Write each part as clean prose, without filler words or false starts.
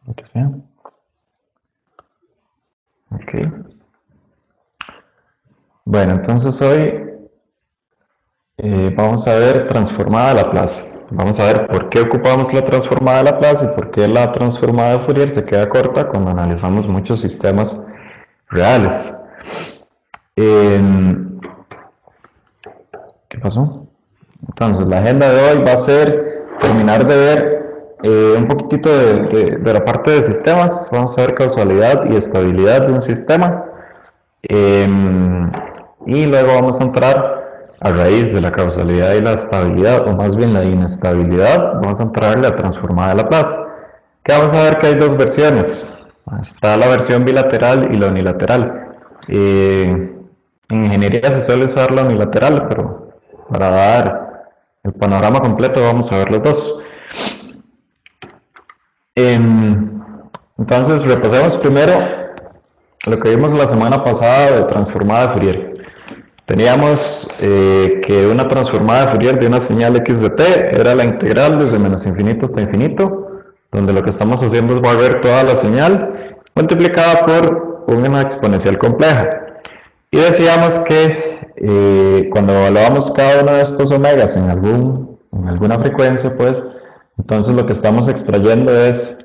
lo que sea. Ok. Bueno, entonces hoy vamos a ver transformada de Laplace. Vamos a ver por qué ocupamos la transformada de Laplace y por qué la transformada de Fourier se queda corta cuando analizamos muchos sistemas reales. ¿Qué pasó? Entonces, la agenda de hoy va a ser terminar de ver un poquitito de la parte de sistemas. Vamos a ver causalidad y estabilidad de un sistema. Y luego vamos a entrar a raíz de la causalidad y la estabilidad, o más bien la inestabilidad, vamos a entrar a la transformada de Laplace. Que vamos a ver que hay dos versiones. Está la versión bilateral y la unilateral. En ingeniería se suele usar la unilateral, pero para dar el panorama completo vamos a ver los dos. Entonces repasemos primero lo que vimos la semana pasada de transformada de Fourier. Teníamos que una transformada de Fourier de una señal x de t era la integral desde menos infinito hasta infinito, donde lo que estamos haciendo es barrer toda la señal multiplicada por una exponencial compleja. Y decíamos que cuando evaluamos cada uno de estos omegas en alguna frecuencia, pues, entonces lo que estamos extrayendo es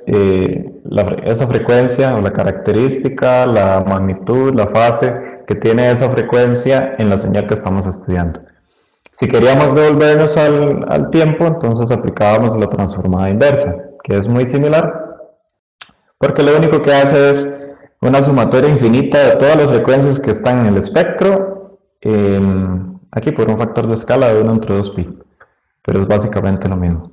esa frecuencia o la característica, la magnitud, la fase que tiene esa frecuencia en la señal que estamos estudiando. Si queríamos devolvernos al tiempo, entonces aplicábamos la transformada inversa, que es muy similar, porque lo único que hace es una sumatoria infinita de todas las frecuencias que están en el espectro, aquí por un factor de escala de 1 entre 2pi, pero es básicamente lo mismo.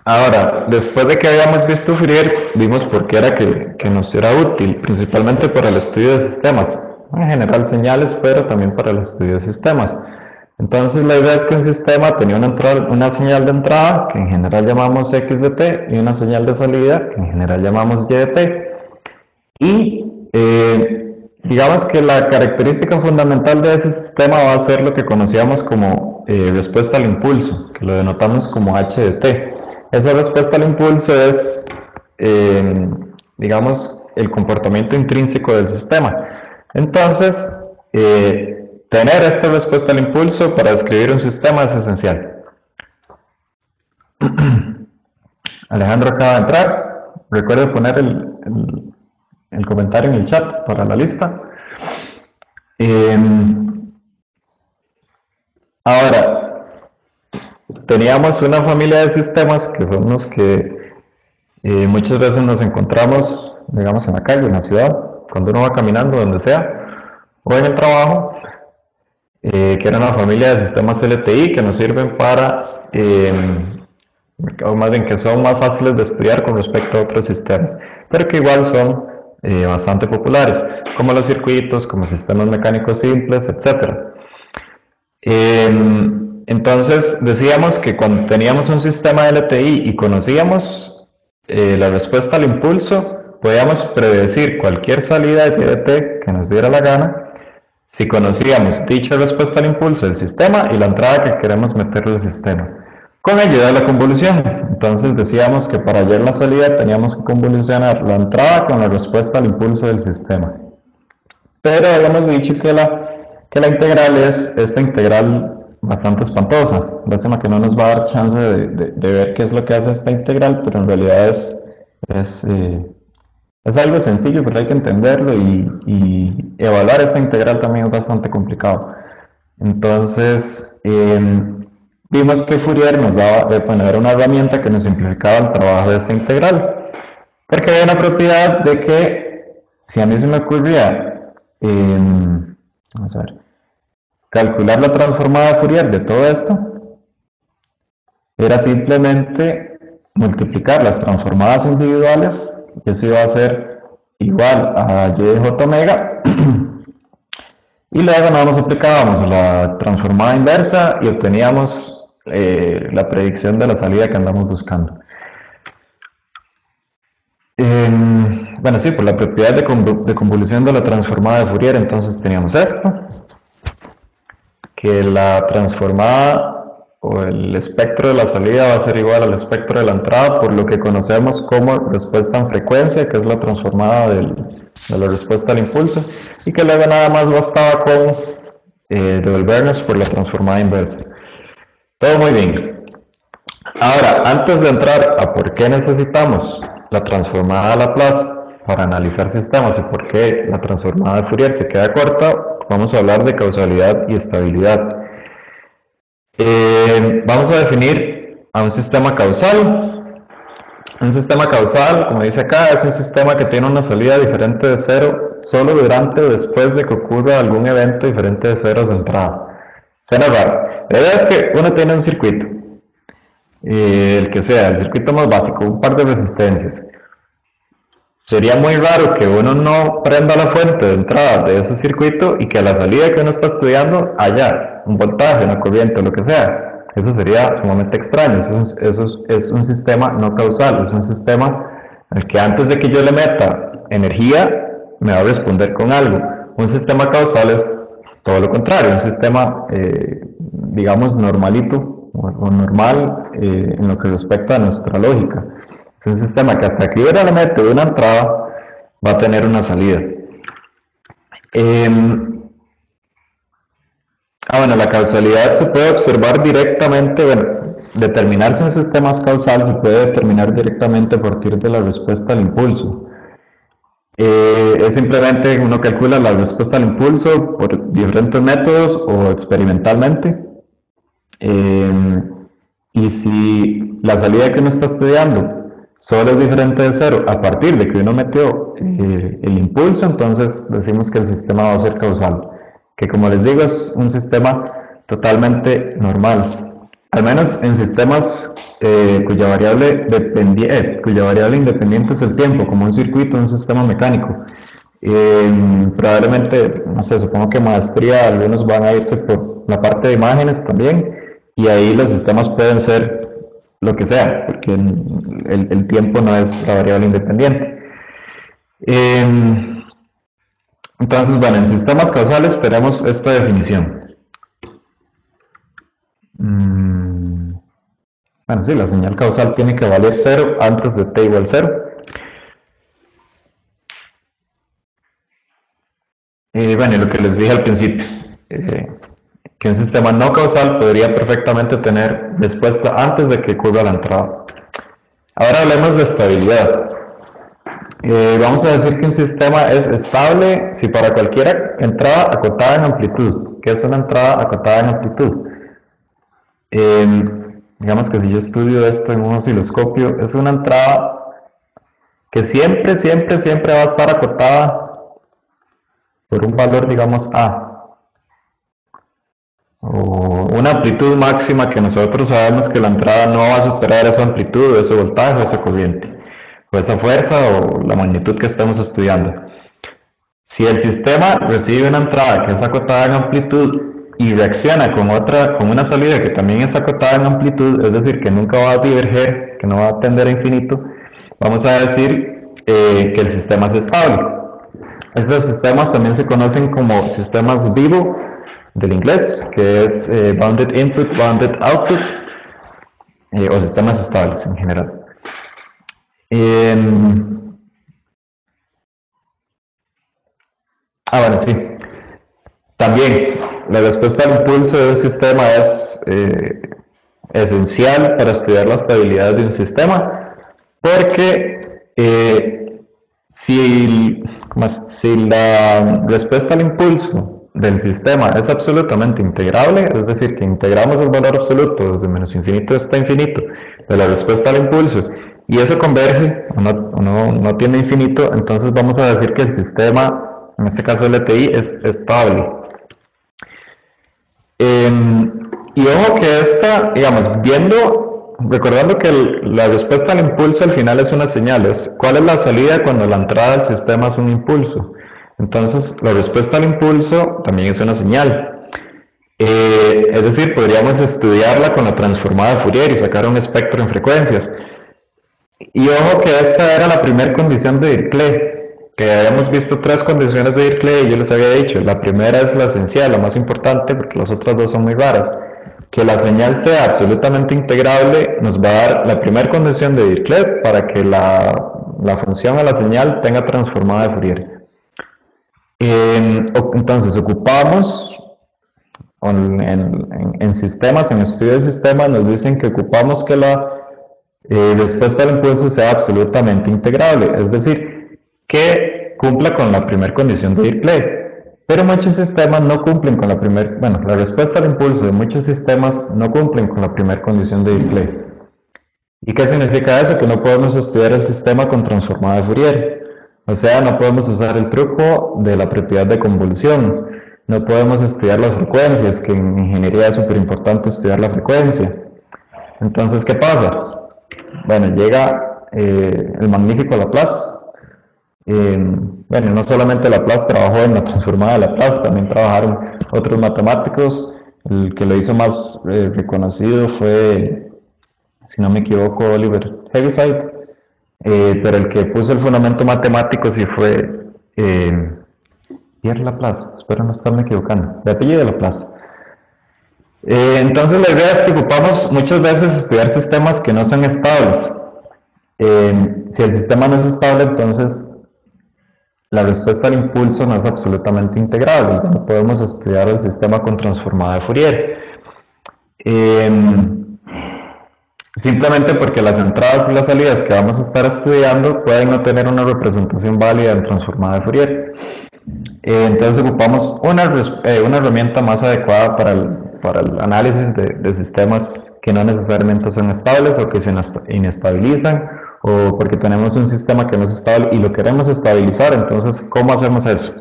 Ahora, después de que habíamos visto Fourier, vimos por qué era que nos era útil, principalmente para el estudio de sistemas, en general señales, pero también para el estudio de sistemas. Entonces la idea es que un sistema tenía una señal de entrada, que en general llamamos x de t, y una señal de salida, que en general llamamos y de t. Y digamos que la característica fundamental de ese sistema va a ser lo que conocíamos como respuesta al impulso, que lo denotamos como h de t. Esa respuesta al impulso es, digamos, el comportamiento intrínseco del sistema. Entonces, tener esta respuesta al impulso para describir un sistema es esencial. Alejandro acaba de entrar. Recuerde poner el comentario en el chat para la lista. Ahora, teníamos una familia de sistemas que son los que muchas veces nos encontramos, digamos, en la calle, en la ciudad, cuando uno va caminando, donde sea, o en el trabajo, que era una familia de sistemas LTI que nos sirven para, o más bien que son más fáciles de estudiar con respecto a otros sistemas, pero que igual son bastante populares, como los circuitos, como sistemas mecánicos simples, etc. Entonces decíamos que cuando teníamos un sistema LTI y conocíamos la respuesta al impulso, podíamos predecir cualquier salida de t que nos diera la gana si conocíamos dicha respuesta al impulso del sistema y la entrada que queremos meterle al sistema, con ayuda de la convolución. Entonces decíamos que para hallar la salida teníamos que convolucionar la entrada con la respuesta al impulso del sistema. Pero habíamos dicho que la integral es esta integral bastante espantosa. Lástima que no nos va a dar chance de ver qué es lo que hace esta integral, pero en realidad es algo sencillo, pero hay que entenderlo y evaluar esta integral también es bastante complicado. Entonces, vimos que Fourier nos daba, era una herramienta que nos simplificaba el trabajo de esta integral, porque había una propiedad de que si a mí se me ocurría, vamos a ver, calcular la transformada de Fourier de todo esto, era simplemente multiplicar las transformadas individuales, y eso iba a ser igual a y de j omega, y luego nos aplicábamos la transformada inversa y obteníamos la predicción de la salida que andamos buscando. Bueno, sí, por la propiedad de convolución de la transformada de Fourier, entonces teníamos esto, que la transformada o el espectro de la salida va a ser igual al espectro de la entrada por lo que conocemos como respuesta en frecuencia, que es la transformada de la respuesta al impulso, y que luego nada más bastaba con devolvernos por la transformada inversa. Todo muy bien. Ahora, antes de entrar a por qué necesitamos la transformada de Laplace para analizar sistemas y por qué la transformada de Fourier se queda corta, vamos a hablar de causalidad y estabilidad. Vamos a definir a un sistema causal. Un sistema causal, como dice acá, es un sistema que tiene una salida diferente de cero solo durante o después de que ocurra algún evento diferente de cero a su entrada. Suena raro. La idea es que uno tiene un circuito, el que sea, el circuito más básico, un par de resistencias. Sería muy raro que uno no prenda la fuente de entrada de ese circuito y que a la salida que uno está estudiando haya un voltaje, una corriente, lo que sea. Eso sería sumamente extraño. Eso es un sistema no causal, es un sistema en el que antes de que yo le meta energía me va a responder con algo. Un sistema causal es todo lo contrario, un sistema, digamos, normalito o normal en lo que respecta a nuestra lógica. Es un sistema que hasta que yo le meto una entrada va a tener una salida. Bueno, la causalidad se puede observar directamente, bueno, determinar si un sistema es causal se puede determinar directamente a partir de la respuesta al impulso. Es simplemente uno calcula la respuesta al impulso por diferentes métodos o experimentalmente. Y si la salida que uno está estudiando solo es diferente de cero a partir de que uno metió el impulso, entonces decimos que el sistema va a ser causal, que como les digo es un sistema totalmente normal, al menos en sistemas cuya variable independiente es el tiempo, como un circuito, un sistema mecánico. Probablemente, no sé, supongo que maestría, algunos van a irse por la parte de imágenes también, y ahí los sistemas pueden ser lo que sea, porque el tiempo no es la variable independiente. Entonces, bueno, en sistemas causales tenemos esta definición. Bueno, sí, la señal causal tiene que valer 0 antes de t igual 0. Bueno, y lo que les dije al principio, que un sistema no causal podría perfectamente tener respuesta antes de que ocurra la entrada. Ahora hablemos de estabilidad. Vamos a decir que un sistema es estable si para cualquier entrada acotada en amplitud. ¿Qué es una entrada acotada en amplitud? Digamos que si yo estudio esto en un osciloscopio, es una entrada que siempre va a estar acotada por un valor, digamos, A. O una amplitud máxima que nosotros sabemos que la entrada no va a superar esa amplitud, ese voltaje, esa corriente, o esa fuerza o la magnitud que estamos estudiando. Si el sistema recibe una entrada que es acotada en amplitud y reacciona con una salida que también es acotada en amplitud, es decir, que nunca va a diverger, que no va a tender a infinito, vamos a decir que el sistema es estable. Estos sistemas también se conocen como sistemas vivo, del inglés, que es bounded input, bounded output, o sistemas estables en general. Bueno, sí. También, la respuesta al impulso de un sistema es esencial para estudiar la estabilidad de un sistema, porque si la respuesta al impulso del sistema es absolutamente integrable, es decir, que integramos el valor absoluto desde menos infinito hasta infinito de la respuesta al impulso, y eso converge o no tiene infinito, entonces vamos a decir que el sistema, en este caso LTI, es estable. Y ojo que esta, digamos, recordando que la respuesta al impulso al final es una señal, ¿cuál es la salida cuando la entrada del sistema es un impulso? Entonces, la respuesta al impulso también es una señal. Es decir, podríamos estudiarla con la transformada de Fourier y sacar un espectro en frecuencias. Y ojo que esta era la primera condición de Dirichlet, que habíamos visto 3 condiciones de Dirichlet y yo les había dicho, la primera es la esencial, la más importante, porque las otras 2 son muy raras. que la señal sea absolutamente integrable nos va a dar la primera condición de Dirichlet para que la función a la señal tenga transformada de Fourier. Entonces ocupamos, en sistemas, en estudio de sistemas, nos dicen que ocupamos que la respuesta al impulso sea absolutamente integrable, es decir, que cumpla con la primera condición de Dirichlet. Pero muchos sistemas no cumplen con la respuesta al impulso de muchos sistemas no cumplen con la primera condición de Dirichlet. ¿Y qué significa eso? Que no podemos estudiar el sistema con transformada de Fourier. O sea, no podemos usar el truco de la propiedad de convolución. No podemos estudiar las frecuencias, que en ingeniería es súper importante estudiar la frecuencia. Entonces, ¿qué pasa? Bueno, llega el magnífico Laplace. Bueno, no solamente Laplace trabajó en la transformada de Laplace, también trabajaron otros matemáticos. El que lo hizo más reconocido fue, si no me equivoco, Oliver Heaviside, pero el que puso el fundamento matemático sí fue Pierre Laplace, espero no estarme equivocando, de apellido Laplace. Entonces la idea es que ocupamos muchas veces estudiar sistemas que no son estables. Si el sistema no es estable, entonces la respuesta al impulso no es absolutamente integrable. No podemos estudiar el sistema con transformada de Fourier. Simplemente porque las entradas y las salidas que vamos a estar estudiando pueden no tener una representación válida en transformada de Fourier. Entonces ocupamos una herramienta más adecuada para el análisis de sistemas que no necesariamente son estables o que se inestabilizan, o porque tenemos un sistema que no es estable y lo queremos estabilizar. Entonces, ¿cómo hacemos eso?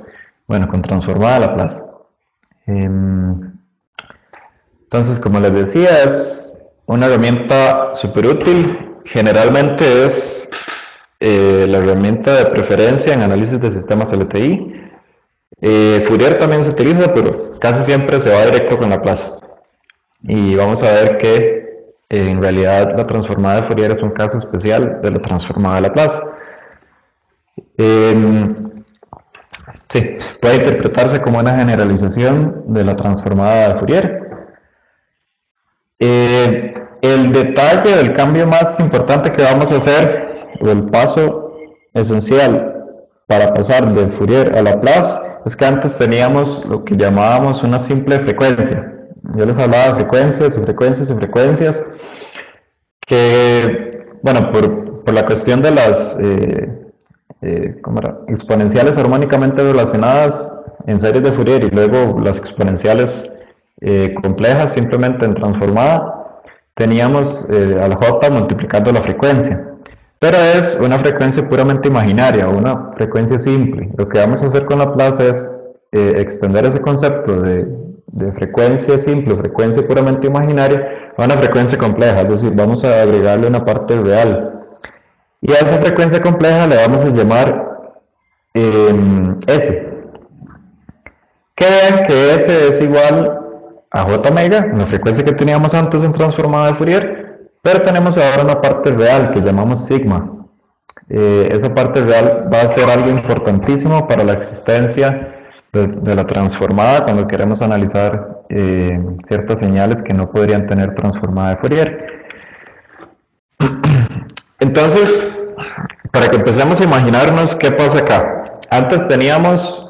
Bueno, con transformada de Laplace. Entonces, como les decía, es una herramienta súper útil. Generalmente es la herramienta de preferencia en análisis de sistemas LTI. Fourier también se utiliza, pero casi siempre se va directo con Laplace. Y vamos a ver que en realidad la transformada de Fourier es un caso especial de la transformada de Laplace. Sí, puede interpretarse como una generalización de la transformada de Fourier. El detalle del cambio más importante que vamos a hacer, o el paso esencial para pasar de Fourier a Laplace, es que antes teníamos lo que llamábamos una simple frecuencia. Yo les hablaba de frecuencias y frecuencias y frecuencias, que, bueno, por la cuestión de las exponenciales armónicamente relacionadas en series de Fourier y luego las exponenciales complejas simplemente en transformada, teníamos al J multiplicando la frecuencia. Pero es una frecuencia puramente imaginaria, una frecuencia simple. Lo que vamos a hacer con Laplace es extender ese concepto de frecuencia simple, frecuencia puramente imaginaria, a una frecuencia compleja, es decir, vamos a agregarle una parte real. Y a esa frecuencia compleja le vamos a llamar S. Que vean que S es igual a J omega, la frecuencia que teníamos antes en transformada de Fourier, pero tenemos ahora una parte real que llamamos sigma. Esa parte real va a ser algo importantísimo para la existencia de la transformada cuando queremos analizar ciertas señales que no podrían tener transformada de Fourier. Entonces, para que empecemos a imaginarnos qué pasa acá. Antes teníamos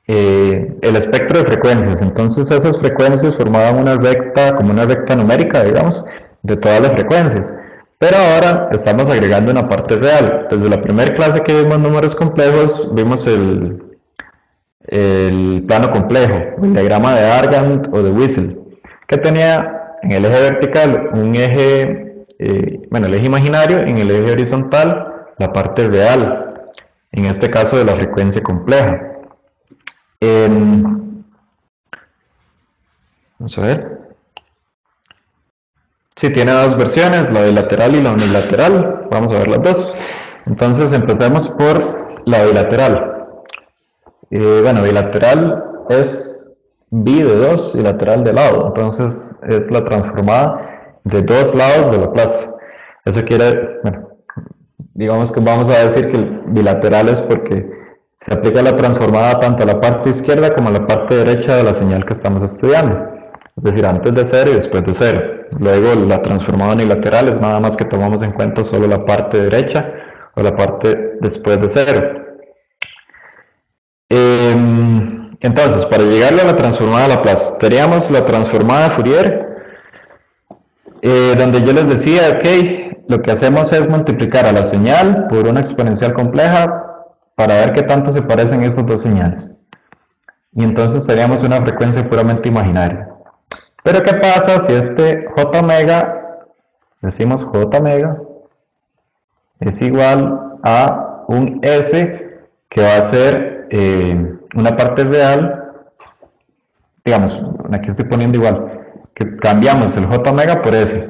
el espectro de frecuencias, entonces esas frecuencias formaban una recta, como una recta numérica, digamos, de todas las frecuencias. Pero ahora estamos agregando una parte real. Desde la primera clase que vimos números complejos, vimos el plano complejo, el diagrama de Argand o de Wiesel, que tenía en el eje vertical un eje, el eje imaginario, en el eje horizontal la parte real, en este caso de la frecuencia compleja. Vamos a ver. Sí, tiene dos versiones, la bilateral y la unilateral. Vamos a ver las dos. Entonces empecemos por la bilateral. Bilateral es bi de 2 y lateral de lado. Entonces es la transformada de dos lados de Laplace. Eso quiere, digamos que vamos a decir que el bilateral es porque se aplica la transformada tanto a la parte izquierda como a la parte derecha de la señal que estamos estudiando. es decir, antes de cero y después de cero. Luego la transformada unilateral es nada más que tomamos en cuenta solo la parte derecha o la parte después de cero. Entonces, para llegarle a la transformada de Laplace, teníamos la transformada de Fourier, donde yo les decía, ok, lo que hacemos es multiplicar a la señal por una exponencial compleja para ver qué tanto se parecen esas dos señales. Y entonces teníamos una frecuencia puramente imaginaria. Pero ¿qué pasa si este J omega, decimos J omega, es igual a un S que va a ser una parte real, digamos, aquí estoy poniendo igual, que cambiamos el J omega por S.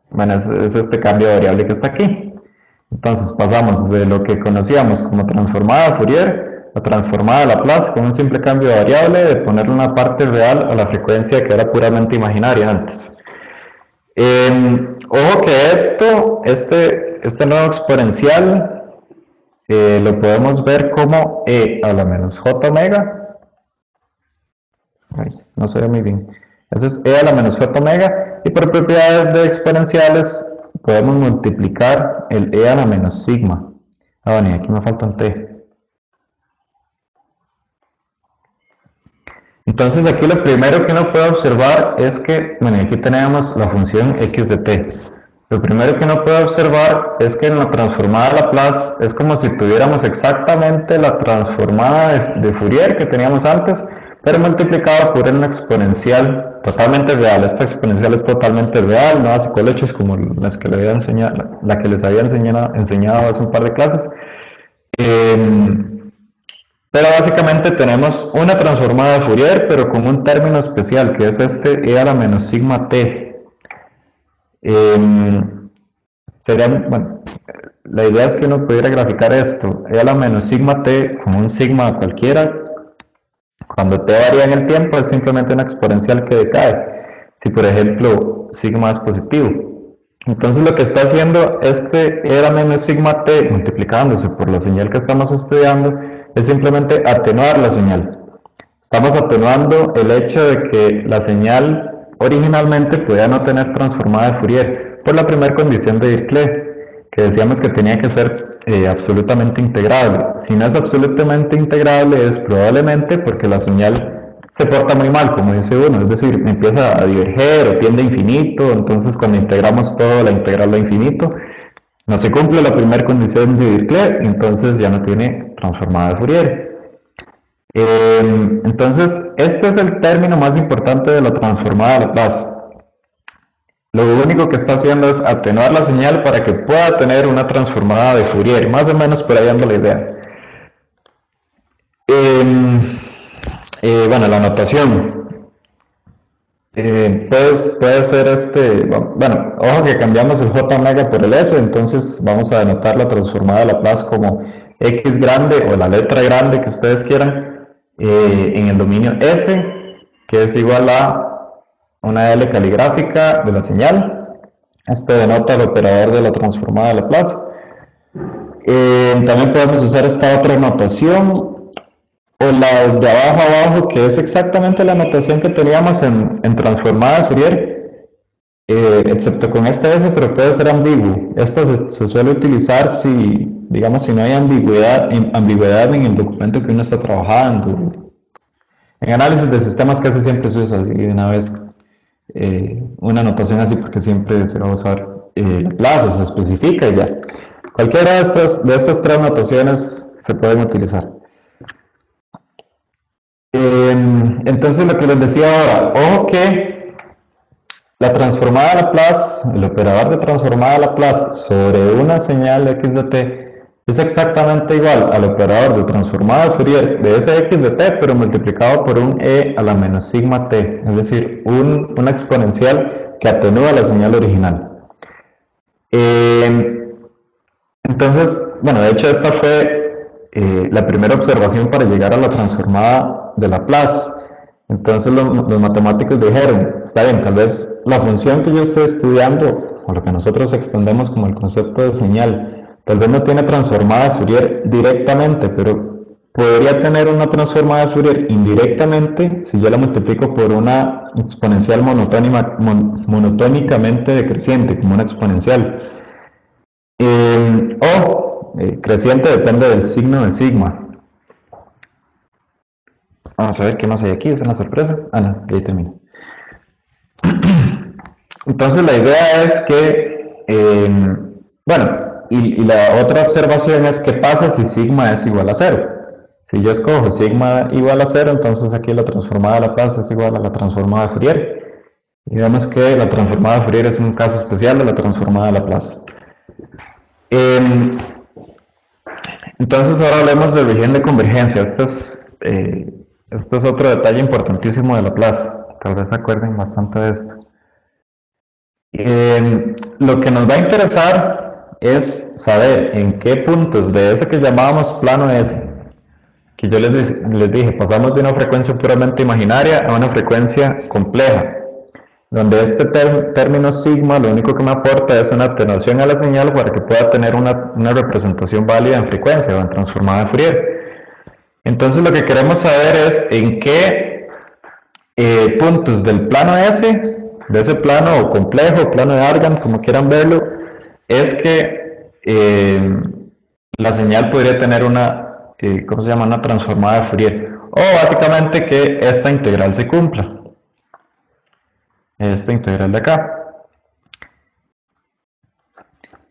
Bueno, es este cambio de variable que está aquí. Entonces pasamos de lo que conocíamos como transformada de Fourier a transformada de Laplace con un simple cambio de variable de ponerle una parte real a la frecuencia que era puramente imaginaria antes. Ojo que este nuevo exponencial lo podemos ver como e a la menos j omega. Ay, no se ve muy bien. Eso es e a la menos j omega, y por propiedades de exponenciales podemos multiplicar el e a la menos sigma. Ah, bueno, y aquí me falta un t. Entonces aquí lo primero que uno puede observar es que, bueno, aquí tenemos la función x de t. Lo primero que uno puede observar es que en la transformada de Laplace es como si tuviéramos exactamente la transformada de Fourier que teníamos antes, pero multiplicado por una exponencial totalmente real. Esta exponencial es totalmente real, no hace colechos como las que, la que les había enseñado hace un par de clases. Pero básicamente tenemos una transformada de Fourier, pero con un término especial, que es este e a la menos sigma t. Bueno, la idea es que uno pudiera graficar esto, e a la menos sigma t como un sigma cualquiera. Cuando t varía en el tiempo es simplemente una exponencial que decae, si por ejemplo sigma es positivo. Entonces lo que está haciendo este e a la menos sigma t multiplicándose por la señal que estamos estudiando es simplemente atenuar la señal. Estamos atenuando el hecho de que la señal originalmente podía no tener transformada de Fourier por la primera condición de Dirichlet, que decíamos que tenía que ser absolutamente integrable. Si no es absolutamente integrable es probablemente porque la señal se porta muy mal, como dice uno, es decir, empieza a diverger o tiende a infinito, entonces cuando integramos todo la integral a infinito, no se cumple la primera condición de Dirichlet, entonces ya no tiene transformada de Fourier. Entonces, este es el término más importante de la transformada de Laplace. Lo único que está haciendo es atenuar la señal para que pueda tener una transformada de Fourier, más o menos por ahí anda la idea. Bueno, la notación. Puede ser bueno, ojo que cambiamos el j omega por el s, entonces vamos a denotar la transformada de Laplace como x grande o la letra grande que ustedes quieran en el dominio s, que es igual a una L caligráfica de la señal. Este denota el operador de la transformada de Laplace. También podemos usar esta otra notación, o la de abajo a abajo, que es exactamente la notación que teníamos en transformada de Fourier, excepto con este S, pero puede ser ambiguo. Esto se suele utilizar si, digamos, si no hay ambigüedad en el documento que uno está trabajando. En análisis de sistemas casi siempre se usa así de una vez una notación así, porque siempre se va a usar Laplace, se especifica y ya. Cualquiera de estas tres notaciones se pueden utilizar. Entonces lo que les decía ahora, ojo que la transformada de Laplace, el operador de transformada de Laplace sobre una señal x de t es exactamente igual al operador de transformada de Fourier de ese x de t, pero multiplicado por un e a la menos sigma t, es decir, una exponencial que atenúa la señal original. Entonces, bueno, de hecho esta fue la primera observación para llegar a la transformada de Laplace. Entonces los matemáticos dijeron, está bien, tal vez la función que yo estoy estudiando, o lo que nosotros extendemos como el concepto de señal, tal vez no tiene transformada de Fourier directamente, pero podría tener una transformada de Fourier indirectamente si yo la multiplico por una exponencial monotónicamente decreciente, como una exponencial. Creciente depende del signo de sigma. Vamos a ver qué más hay aquí, es una sorpresa. Ah, no, ahí termina. Entonces la idea es que, bueno, y la otra observación es qué pasa si sigma es igual a cero. Si yo escojo sigma igual a cero, entonces aquí la transformada de Laplace es igual a la transformada de Fourier. Y vemos que la transformada de Fourier es un caso especial de la transformada de Laplace. Eh, entonces ahora hablemos de región de convergencia. Este es otro detalle importantísimo de Laplace. Tal vez se acuerden bastante de esto. Lo que nos va a interesar es saber en qué puntos de eso que llamábamos plano S, que yo les dije, pasamos de una frecuencia puramente imaginaria a una frecuencia compleja, donde este término sigma lo único que me aporta es una atenuación a la señal para que pueda tener una representación válida en frecuencia o en transformada de Fourier. Entonces lo que queremos saber es en qué puntos del plano S, de ese plano complejo, plano de Argand, como quieran verlo, es que la señal podría tener ¿cómo se llama? Una transformada de Fourier. O básicamente que esta integral se cumpla. Esta integral de acá.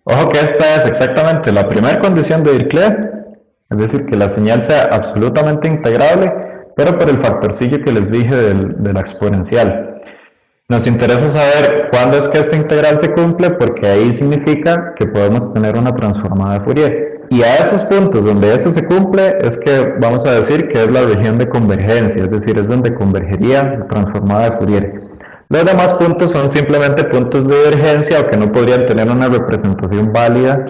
Ojo que esta es exactamente la primera condición de Dirichlet, es decir, que la señal sea absolutamente integrable, pero por el factorcillo que les dije de la exponencial. Nos interesa saber cuándo es que esta integral se cumple, porque ahí significa que podemos tener una transformada de Fourier. Y a esos puntos donde eso se cumple es que vamos a decir que es la región de convergencia, es decir, es donde convergería la transformada de Fourier. Los demás puntos son simplemente puntos de divergencia o que no podrían tener una representación válida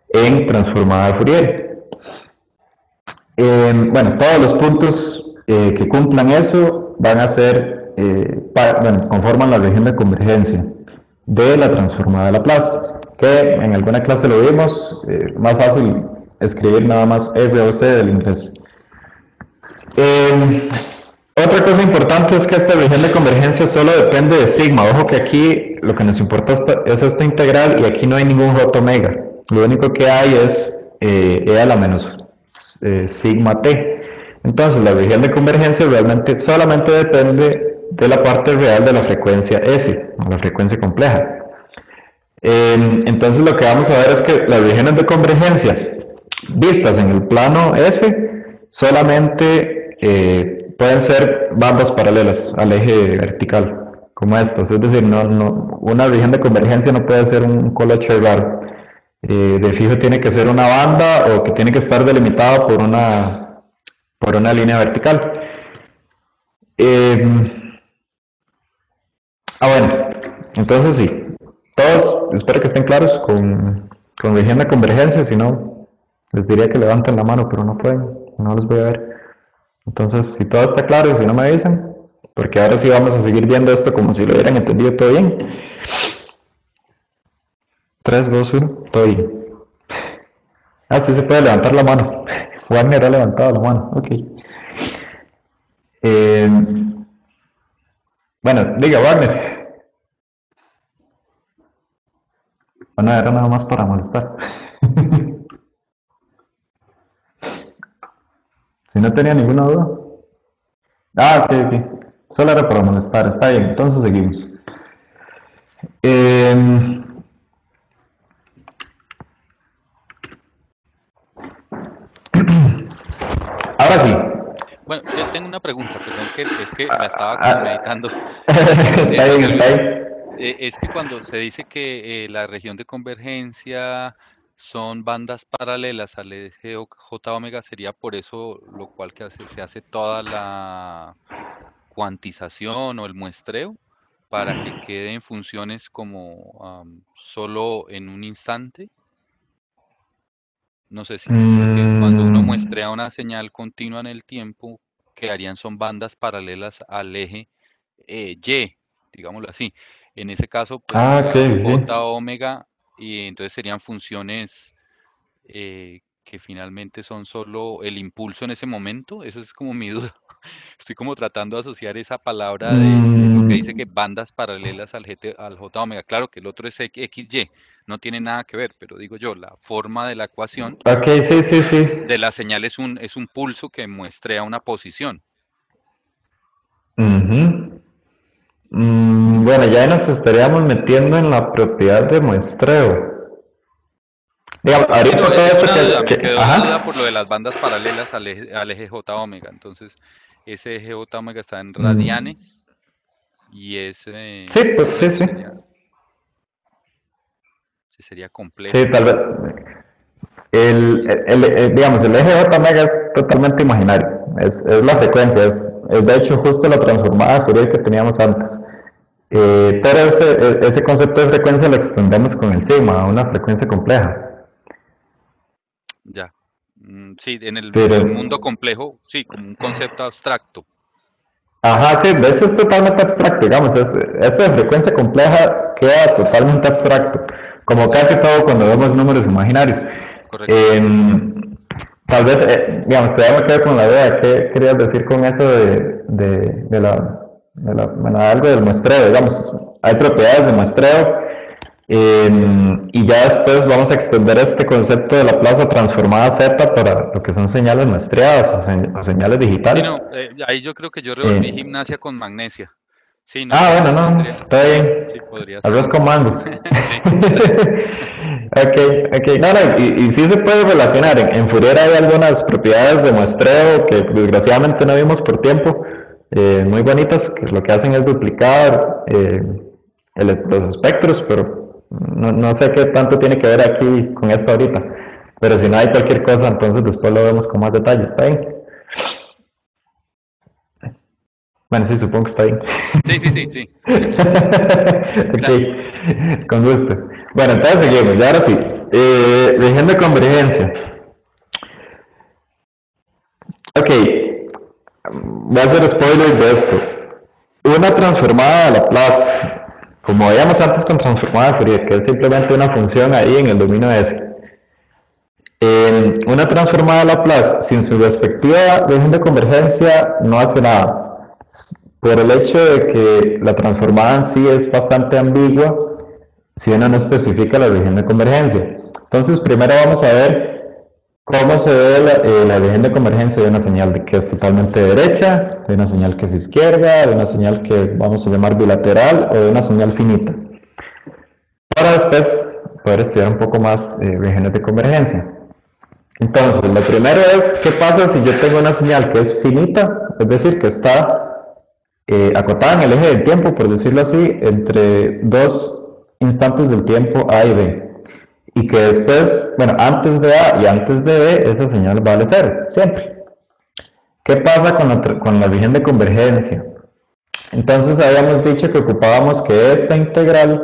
en transformada de Fourier. Bueno, todos los puntos que cumplan eso van a ser, bueno, conforman la región de convergencia de la transformada de Laplace, que en alguna clase lo vimos, más fácil escribir nada más R o C del inglés. Otra cosa importante es que esta región de convergencia solo depende de sigma. Ojo que aquí lo que nos importa es esta integral y aquí no hay ningún J omega. Lo único que hay es E a la menos sigma t. Entonces la región de convergencia realmente solamente depende de la parte real de la frecuencia S, la frecuencia compleja. Entonces lo que vamos a ver es que las regiones de convergencia vistas en el plano S solamente pueden ser bandas paralelas al eje vertical, como estas. Es decir, una región de convergencia no puede ser un coloche raro. De fijo tiene que ser una banda o que tiene que estar delimitada por una línea vertical. Bueno, entonces sí, todos espero que estén claros con región de convergencia, si no, les diría que levanten la mano, pero no pueden, no los voy a ver. Entonces, si todo está claro, si no me avisan, porque ahora sí vamos a seguir viendo esto como si lo hubieran entendido todo bien. 3, 2, 1, todo bien. Ah, sí se puede levantar la mano. Wagner ha levantado la mano, ok. Eh, bueno, diga Wagner. Bueno, era nada más para molestar. Si no tenía ninguna duda. Ah, ok, ok. Solo era para molestar, está bien, entonces seguimos. Eh, ahora sí. Bueno, yo tengo una pregunta, perdón, que es que la estaba como Ah, meditando. está bien, está bien. Es que cuando se dice que la región de convergencia son bandas paralelas al eje J omega, sería por eso lo cual se hace toda la cuantización o el muestreo para que queden funciones como solo en un instante. No sé si me entiendes. Cuando uno Mm, muestrea una señal continua en el tiempo, quedarían son bandas paralelas al eje Y, digámoslo así. En ese caso, pues ok, sería sí. J omega y entonces serían funciones que finalmente son solo el impulso en ese momento. Esa es como mi duda. Estoy como tratando de asociar esa palabra de lo que dice Mm, que bandas paralelas al J omega. Claro que el otro es XY, no tiene nada que ver, pero digo yo, la forma de la ecuación ok, sí, sí, sí. de la señal es un pulso que muestra una posición. Ujú. Bueno, ya nos estaríamos metiendo en la propiedad de muestreo. Digamos, Sí, ahorita no, todo es esto una duda, me quedó la duda ajá. por lo de las bandas paralelas al eje J omega. Entonces, ese eje J omega está en Mm, radianes y sí, pues sí, bueno, sí. sería Sí, complejo. tal vez. Digamos, el eje J omega es totalmente imaginario. Es la frecuencia, es de hecho justo la transformada de Fourier que teníamos antes. Pero ese concepto de frecuencia lo extendemos con el sigma a una frecuencia compleja. Ya. Sí, en Pero, el mundo complejo, sí, como un concepto abstracto. ajá, sí, de hecho es totalmente abstracto, digamos, eso de frecuencia compleja queda totalmente abstracto, como casi todo cuando vemos números imaginarios. Correcto. Em, Tal vez, digamos, todavía me quedo con la duda, ¿qué querías decir con eso bueno, algo del muestreo? Digamos, hay propiedades de muestreo y ya después vamos a extender este concepto de la plaza transformada Z para lo que son señales muestreadas o señales Sí, digitales. no, ahí yo creo que yo revolví Eh, gimnasia con magnesia. Sí, no, bueno, eso no, tendría, está bien. sí, podría ser Arroz eso. con mango. Sí, Ok, ok. No, no, y sí se puede relacionar. En Fourier hay algunas propiedades de muestreo que desgraciadamente no vimos por tiempo, muy bonitas, que lo que hacen es duplicar los espectros, pero no sé qué tanto tiene que ver aquí con esto ahorita. Pero si no hay cualquier cosa, entonces después lo vemos con más detalle. ¿Está bien? Bueno, sí, supongo que está bien. sí, sí, sí, sí. Gracias. Ok, con gusto. Bueno, entonces seguimos. Y ahora sí, región de convergencia. Ok, voy a hacer spoiler de esto. Una transformada de Laplace, como veíamos antes con transformada de Fourier, que es simplemente una función ahí en el dominio S. Una transformada de Laplace sin su respectiva región de convergencia no hace nada. Por el hecho de que la transformada en sí es bastante ambigua si uno no especifica la región de convergencia. Entonces, primero vamos a ver cómo se ve la región de convergencia de una señal que es totalmente derecha, de una señal que es izquierda, de una señal que vamos a llamar bilateral o de una señal finita. Para después poder estudiar un poco más regiones de convergencia. Entonces, lo primero es, ¿qué pasa si yo tengo una señal que es finita? Es decir, que está acotada en el eje del tiempo, por decirlo así, entre dos instantes del tiempo A y B. Y que después, bueno, antes de A y antes de B, esa señal vale cero, siempre. ¿Qué pasa con la región de convergencia? Entonces habíamos dicho que ocupábamos que esta integral,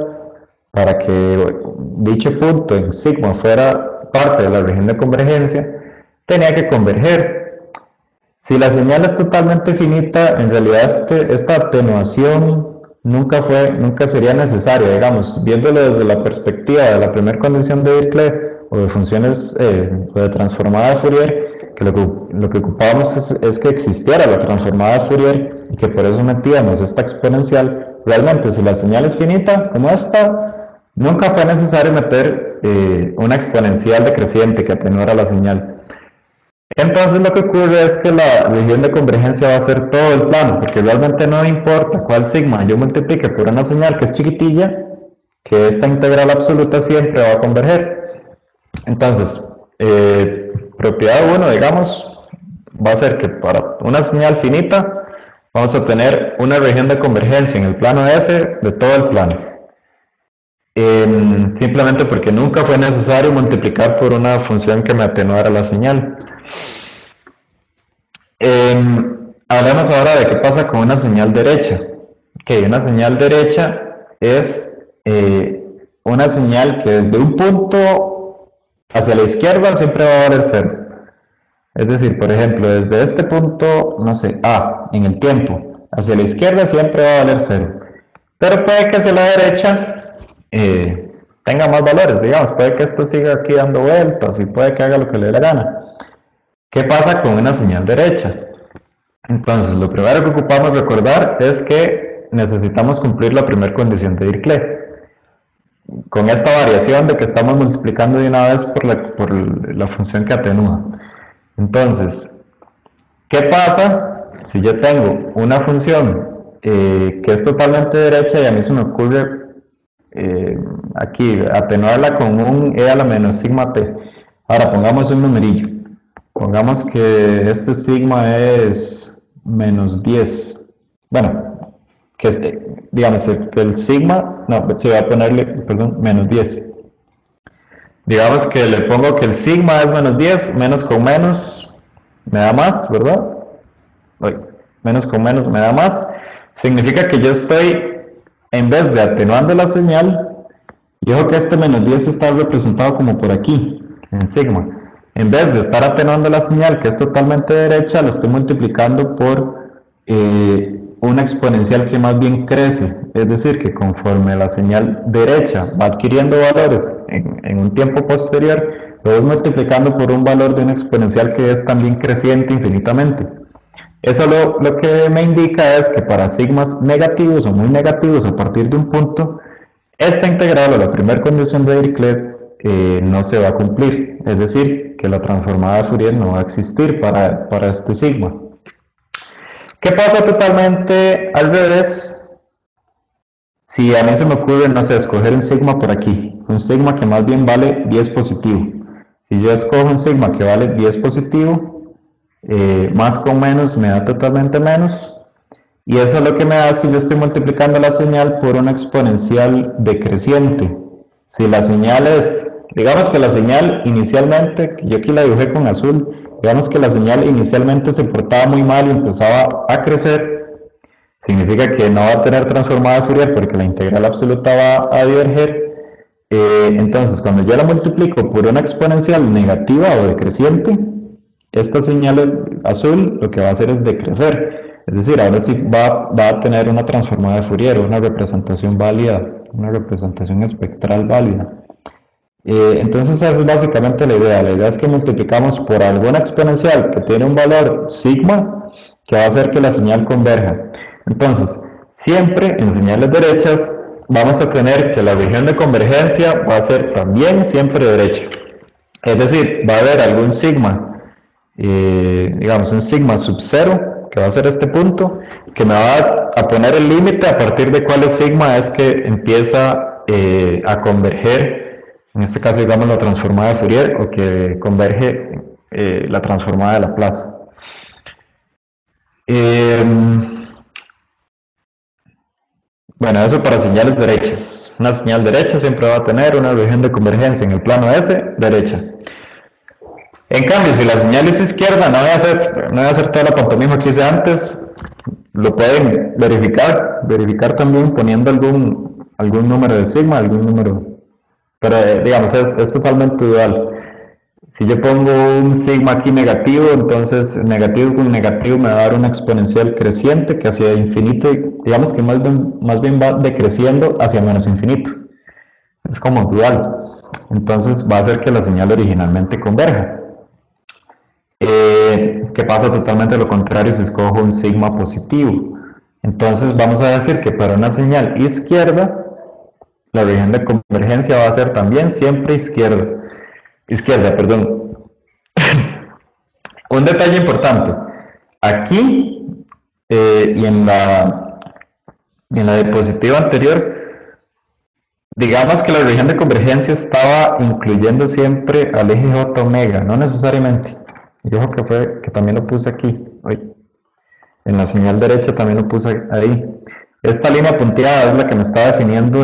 para que dicho punto en sigma fuera parte de la región de convergencia, tenía que converger. Si la señal es totalmente finita, en realidad esta atenuación nunca sería necesaria, digamos, viéndolo desde la perspectiva de la primera condición de Dirichlet o de funciones o de transformada de Fourier, que lo que ocupábamos es que existiera la transformada de Fourier y que por eso metíamos esta exponencial. Realmente, si la señal es finita, como esta, nunca fue necesario meter una exponencial decreciente que atenuara la señal. Entonces lo que ocurre es que la región de convergencia va a ser todo el plano, porque realmente no importa cuál sigma yo multiplique por una señal que es chiquitilla, que esta integral absoluta siempre va a converger. Entonces, propiedad 1, digamos, va a ser que para una señal finita vamos a tener una región de convergencia en el plano S de todo el plano. Simplemente porque nunca fue necesario multiplicar por una función que me atenuara la señal. Hablemos ahora de qué pasa con una señal derecha. Que una señal derecha es una señal que desde un punto hacia la izquierda siempre va a valer cero. Es decir, por ejemplo, desde este punto, no sé, A, en el tiempo, hacia la izquierda siempre va a valer cero. Pero puede que hacia la derecha tenga más valores, digamos, puede que esto siga aquí dando vueltas y puede que haga lo que le dé la gana. ¿Qué pasa con una señal derecha? Entonces, lo primero que ocupamos recordar es que necesitamos cumplir la primera condición de Dirichlet. Con esta variación de que estamos multiplicando de una vez por la función que atenúa. Entonces, ¿qué pasa si yo tengo una función que es totalmente derecha y a mí se me ocurre aquí atenuarla con un e a la menos sigma t? Ahora pongamos un numerillo. Pongamos que este sigma es menos 10. Bueno, digamos que el sigma, no, se va a ponerle, perdón, menos 10. Digamos que le pongo que el sigma es menos 10, menos con menos me da más, ¿verdad? Menos con menos me da más. Significa que yo estoy, en vez de atenuando la señal, yo creo que este menos 10 está representado como por aquí, en sigma. En vez de estar atenuando la señal, que es totalmente derecha, lo estoy multiplicando por una exponencial que más bien crece. Es decir, que conforme la señal derecha va adquiriendo valores en un tiempo posterior, lo voy multiplicando por un valor de una exponencial que es también creciente infinitamente. Eso lo que me indica es que para sigmas negativos o muy negativos a partir de un punto, esta integral o la primera condición de Dirichlet no se va a cumplir, es decir, que la transformada de Fourier no va a existir para este sigma. ¿Qué pasa totalmente al revés? Si a mí se me ocurre, no sé, escoger un sigma por aquí, un sigma que más bien vale 10 positivo. Si yo escojo un sigma que vale 10 positivo, más con menos me da totalmente menos, y eso lo que me da es que yo estoy multiplicando la señal por una exponencial decreciente. Si la señal es, digamos que la señal inicialmente, yo aquí la dibujé con azul, digamos que la señal inicialmente se portaba muy mal y empezaba a crecer, significa que no va a tener transformada de Fourier porque la integral absoluta va a diverger. Entonces, cuando yo la multiplico por una exponencial negativa o decreciente, esta señal azul lo que va a hacer es decrecer. Es decir, ahora sí va a tener una transformada de Fourier, una representación válida, una representación espectral válida. Entonces esa es básicamente la idea. La idea es que multiplicamos por alguna exponencial que tiene un valor sigma que va a hacer que la señal converja. Entonces, siempre en señales derechas vamos a tener que la región de convergencia va a ser también siempre derecha. Es decir, va a haber algún sigma, digamos un sigma sub 0, que va a ser este punto, que me va a poner el límite a partir de cuál sigma es que empieza a converger, en este caso digamos la transformada de Fourier, o que converge la transformada de Laplace. Bueno, eso para señales derechas. Una señal derecha siempre va a tener una región de convergencia en el plano S, derecha. En cambio, si la señal es izquierda, no voy a hacer toda la pantomima que hice antes, lo pueden verificar también poniendo algún número de sigma, algún número, pero digamos, es totalmente dual. Si yo pongo un sigma aquí negativo, entonces negativo con negativo me va a dar una exponencial creciente que hacia infinito, digamos que más bien va decreciendo hacia menos infinito. Es como dual. Entonces va a hacer que la señal originalmente converja. ¿Qué pasa totalmente lo contrario si escojo un sigma positivo? Entonces vamos a decir que para una señal izquierda, la región de convergencia va a ser también siempre izquierda, perdón. Un detalle importante, aquí y en la diapositiva anterior, digamos que la región de convergencia estaba incluyendo siempre al eje J omega, no necesariamente. Yo creo que también lo puse aquí, en la señal derecha también lo puse ahí. Esta línea punteada es la que me está definiendo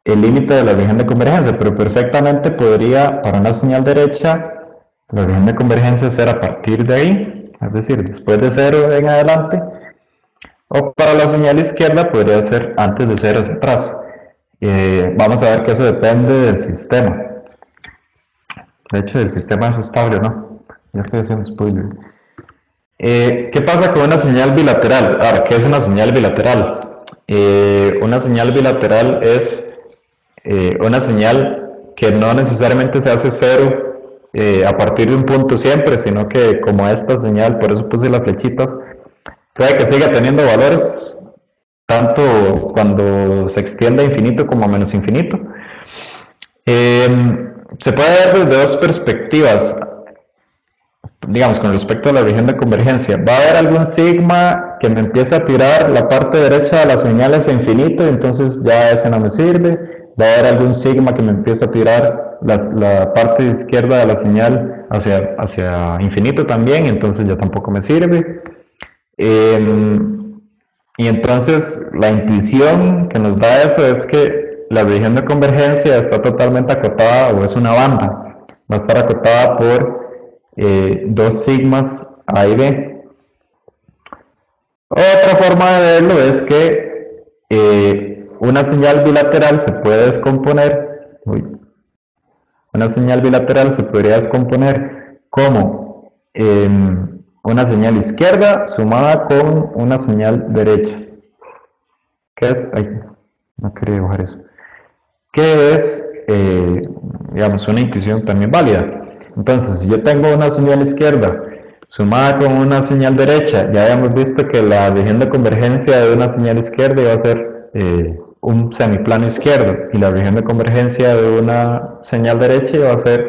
el límite de la región de convergencia, pero perfectamente podría, para una señal derecha, la región de convergencia ser a partir de ahí, es decir, después de 0 en adelante, o para la señal izquierda podría ser antes de 0 hacia atrás. Vamos a ver que eso depende del sistema. De hecho, el sistema es estable, ¿no? Ya estoy haciendo spoiler. ¿Qué pasa con una señal bilateral? Ahora, ¿qué es una señal bilateral? Una señal bilateral es una señal que no necesariamente se hace cero a partir de un punto siempre, sino que como esta señal, por eso puse las flechitas, puede que siga teniendo valores tanto cuando se extiende a infinito como a menos infinito. Se puede ver desde dos perspectivas, digamos, con respecto a la región de convergencia. Va a haber algún sigma que me empiece a tirar la parte derecha de las señales a infinito y entonces ya ese no me sirve. Va a haber algún sigma que me empiece a tirar la parte izquierda de la señal hacia infinito también, entonces ya tampoco me sirve. Y entonces la intuición que nos da eso es que la región de convergencia está totalmente acotada, o es una banda, va a estar acotada por dos sigmas A y B. Otra forma de verlo es que una señal bilateral se puede descomponer, una señal bilateral se podría descomponer como una señal izquierda sumada con una señal derecha. ¿Qué es? Ay, no quería dibujar eso. ¿Qué es, digamos, una intuición también válida? Entonces, si yo tengo una señal izquierda sumada con una señal derecha, ya habíamos visto que la región de convergencia de una señal izquierda iba a ser un semiplano izquierdo, y la región de convergencia de una señal derecha iba a ser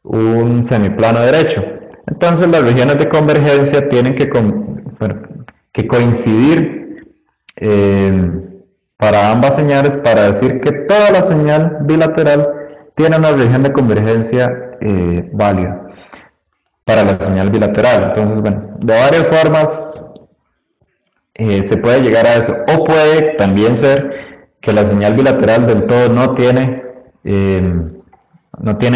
un semiplano derecho. Entonces, las regiones de convergencia tienen que coincidir para ambas señales para decir que toda la señal bilateral tiene una región de convergencia válida para la señal bilateral. Entonces, bueno, de varias formas se puede llegar a eso. O puede también ser que la señal bilateral del todo no tiene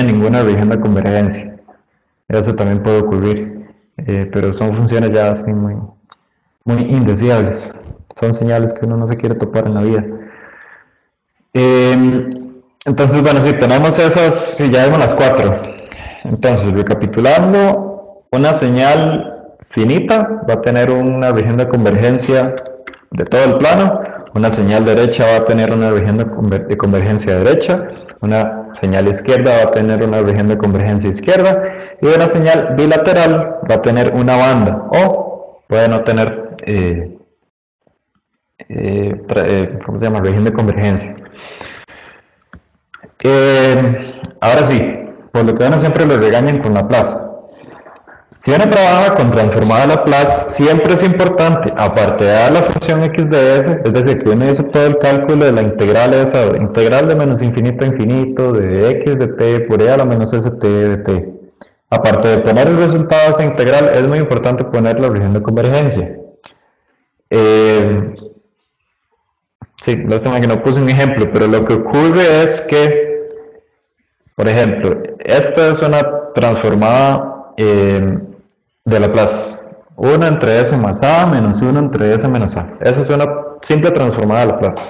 ninguna región de convergencia. Eso también puede ocurrir, pero son funciones ya así muy indeseables. Son señales que uno no se quiere topar en la vida. Entonces, bueno, si tenemos esas, si ya vemos las cuatro. Entonces, recapitulando, una señal finita va a tener una región de convergencia de todo el plano, una señal derecha va a tener una región de convergencia derecha, una señal izquierda va a tener una región de convergencia izquierda, y una señal bilateral va a tener una banda, o puede no tener ¿cómo se llama? Región de convergencia. Ahora sí, por lo que uno siempre lo regañan con Laplace. Si uno trabaja con transformada Laplace, siempre es importante, aparte de dar la función x de s, es decir, que uno hizo todo el cálculo de la integral esa, integral de menos infinito a infinito, de x de t por e a la menos st de t. Aparte de poner el resultado de esa integral, es muy importante poner la región de convergencia. Sí, lástima que no puse un ejemplo, pero lo que ocurre es que, por ejemplo, esta es una transformada de Laplace. 1 entre s más a menos 1 entre s menos a. Esa es una simple transformada de Laplace.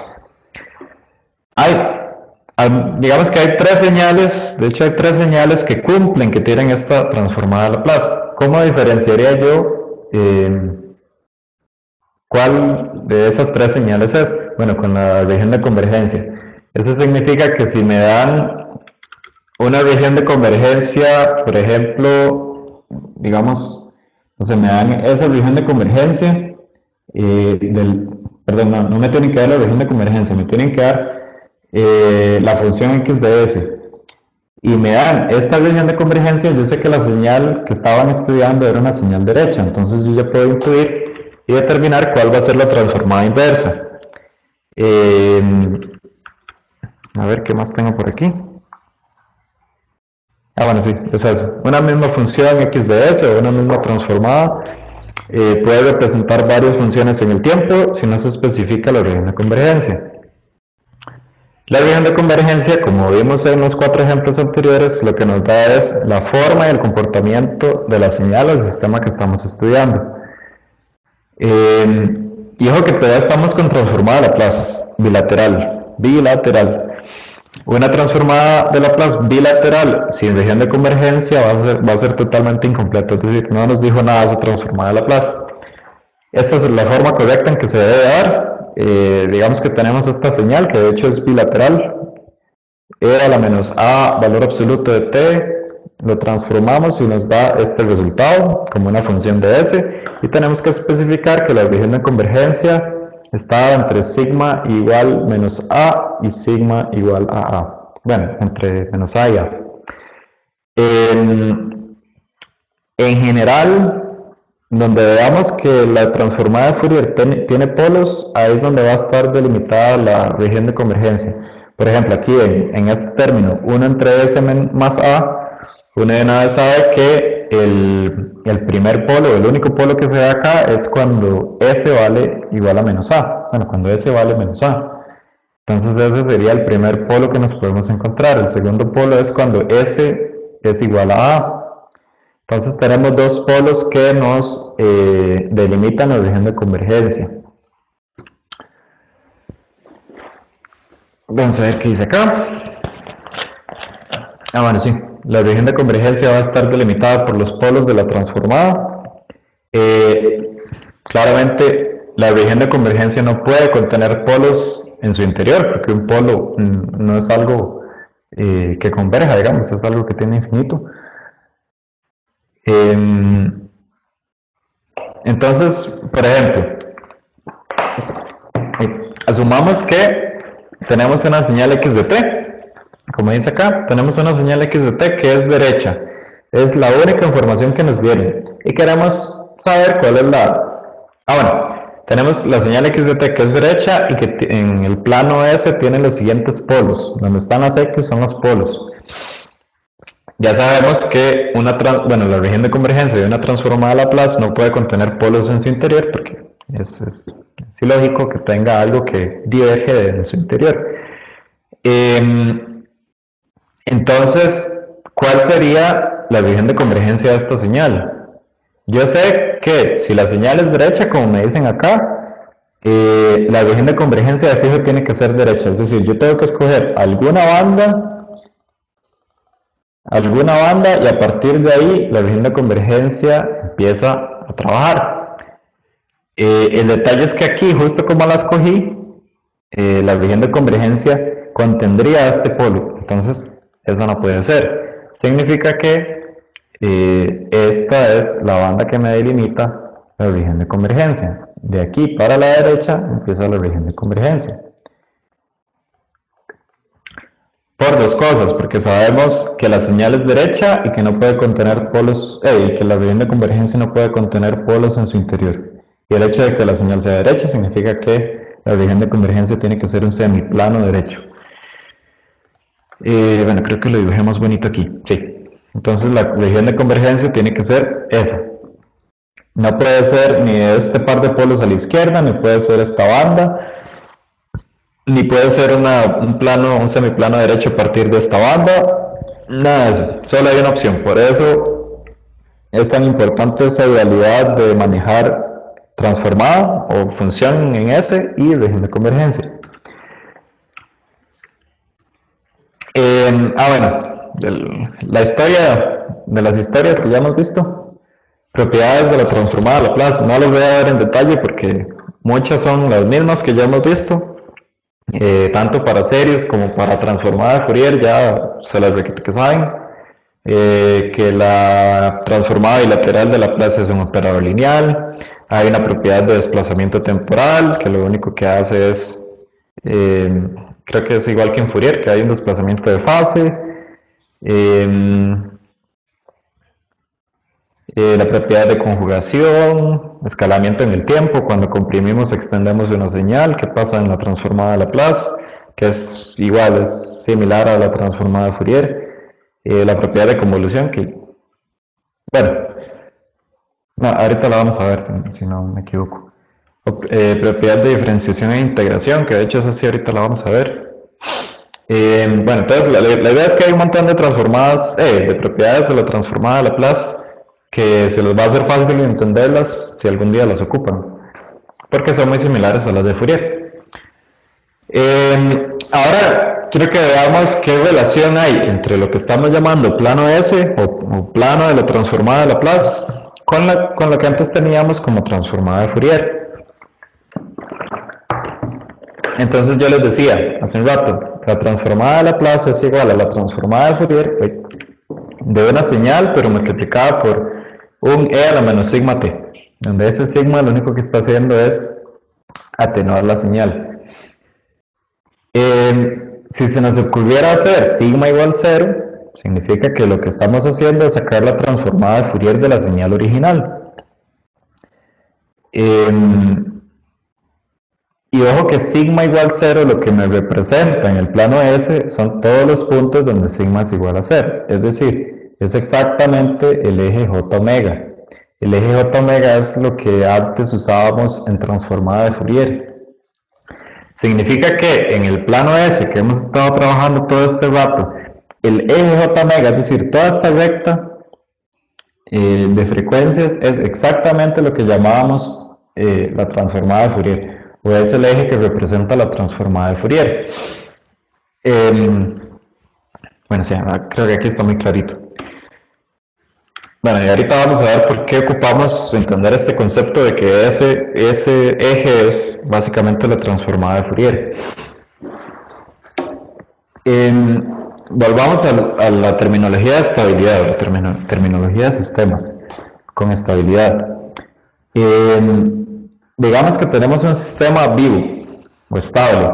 Digamos que hay tres señales, de hecho hay tres señales que cumplen, que tienen esta transformada de Laplace. ¿Cómo diferenciaría yo cuál de esas tres señales es? Bueno, con la región de convergencia. Eso significa que si me dan una región de convergencia, por ejemplo, digamos, o sea, me dan esa región de convergencia, perdón, no me tienen que dar la región de convergencia, me tienen que dar la función x de s. Y me dan esta región de convergencia, yo sé que la señal que estaban estudiando era una señal derecha, entonces yo ya puedo intuir y determinar cuál va a ser la transformada inversa. A ver qué más tengo por aquí. Bueno, sí, es eso. Una misma función x de s o una misma transformada puede representar varias funciones en el tiempo si no se especifica la región de convergencia. La región de convergencia, como vimos en los cuatro ejemplos anteriores, lo que nos da es la forma y el comportamiento de la señal del sistema que estamos estudiando. Y ojo que todavía estamos con transformada de Laplace bilateral. Una transformada de Laplace bilateral sin región de convergencia va a ser totalmente incompleta, es decir, no nos dijo nada de esa transformada de Laplace. Esta es la forma correcta en que se debe dar. Digamos que tenemos esta señal que de hecho es bilateral, e a la menos a valor absoluto de t, lo transformamos y nos da este resultado como una función de s, y tenemos que especificar que la región de convergencia está entre sigma igual menos a y sigma igual a a. Bueno, entre menos a y a. En general, donde veamos que la transformada de Fourier tiene polos, ahí es donde va a estar delimitada la región de convergencia. Por ejemplo, aquí en este término, 1 entre s más a, uno de una vez sabe que el primer polo, el único polo que se da acá es cuando s vale igual a menos a. Bueno, cuando s vale menos a. Entonces ese sería el primer polo que nos podemos encontrar. El segundo polo es cuando s es igual a a. Entonces tenemos dos polos que nos delimitan la región de convergencia. Vamos a ver qué dice acá. Bueno, sí. La región de convergencia va a estar delimitada por los polos de la transformada. Claramente, la región de convergencia no puede contener polos en su interior, porque un polo no es algo que converja, digamos, es algo que tiene infinito. Entonces, por ejemplo, asumamos que tenemos una señal x de t, como dice acá, tenemos una señal x de t que es derecha, es la única información que nos dieron, y queremos saber cuál es bueno, tenemos la señal x de t que es derecha y que en el plano S tiene los siguientes polos, donde están las x son los polos. Ya sabemos que la región de convergencia de una transformada de Laplace no puede contener polos en su interior porque es ilógico que tenga algo que diverge de su interior. Entonces, ¿cuál sería la región de convergencia de esta señal? Yo sé que si la señal es derecha, como me dicen acá, la región de convergencia de fijo tiene que ser derecha, es decir, yo tengo que escoger alguna banda y a partir de ahí la región de convergencia empieza a trabajar. El detalle es que aquí, justo como la escogí, la región de convergencia contendría este polo, entonces eso no puede ser. Significa que esta es la banda que me delimita la región de convergencia. De aquí para la derecha empieza la región de convergencia. Por dos cosas, porque sabemos que la señal es derecha y que no puede contener polos, y que la región de convergencia no puede contener polos en su interior. Y el hecho de que la señal sea derecha significa que la región de convergencia tiene que ser un semiplano derecho. Bueno, creo que lo dibujé más bonito aquí. Sí. Entonces la región de convergencia tiene que ser esa. No puede ser ni este par de polos a la izquierda, ni puede ser esta banda, ni puede ser un semiplano derecho a partir de esta banda, nada de eso, solo hay una opción. Por eso es tan importante esa dualidad de manejar transformada o función en S y región de convergencia. La historia de las historias que ya hemos visto, propiedades de la transformada de Laplace, no les voy a dar en detalle porque muchas son las mismas que ya hemos visto. Tanto para series como para transformada de Fourier, ya se las repito que saben, que la transformada bilateral de Laplace es un operador lineal, hay una propiedad de desplazamiento temporal, que lo único que hace es, creo que es igual que en Fourier, que hay un desplazamiento de fase, la propiedad de conjugación, escalamiento en el tiempo, cuando comprimimos o extendemos una señal, que pasa en la transformada de Laplace, que es igual, es similar a la transformada de Fourier, la propiedad de convolución, que, bueno, no, ahorita la vamos a ver si no me equivoco. Propiedad de diferenciación e integración, que de hecho esa sí ahorita la vamos a ver. Bueno, entonces la idea es que hay un montón de transformadas, de propiedades de la transformada de Laplace, que se les va a hacer fácil entenderlas si algún día las ocupan, porque son muy similares a las de Fourier. Ahora quiero que veamos qué relación hay entre lo que estamos llamando plano S o plano de la transformada de Laplace con lo que antes teníamos como transformada de Fourier. Entonces yo les decía hace un rato, la transformada de Laplace es igual a la transformada de Fourier de una señal, pero multiplicada por un e a la menos sigma t, donde ese sigma lo único que está haciendo es atenuar la señal. Si se nos ocurriera hacer sigma igual 0, significa que lo que estamos haciendo es sacar la transformada de Fourier de la señal original. Y ojo que sigma igual 0 lo que me representa en el plano S son todos los puntos donde sigma es igual a 0. Es decir, es exactamente el eje J omega. El eje J omega es lo que antes usábamos en transformada de Fourier. Significa que en el plano S que hemos estado trabajando todo este rato, el eje J omega, es decir, toda esta recta de frecuencias es exactamente lo que llamábamos la transformada de Fourier, o es el eje que representa la transformada de Fourier. Bueno, sí, creo que aquí está muy clarito. Bueno, y ahorita vamos a ver por qué ocupamos entender este concepto de que ese eje es básicamente la transformada de Fourier. Volvamos a la terminología de estabilidad, la terminología de sistemas con estabilidad. Digamos que tenemos un sistema vivo o estable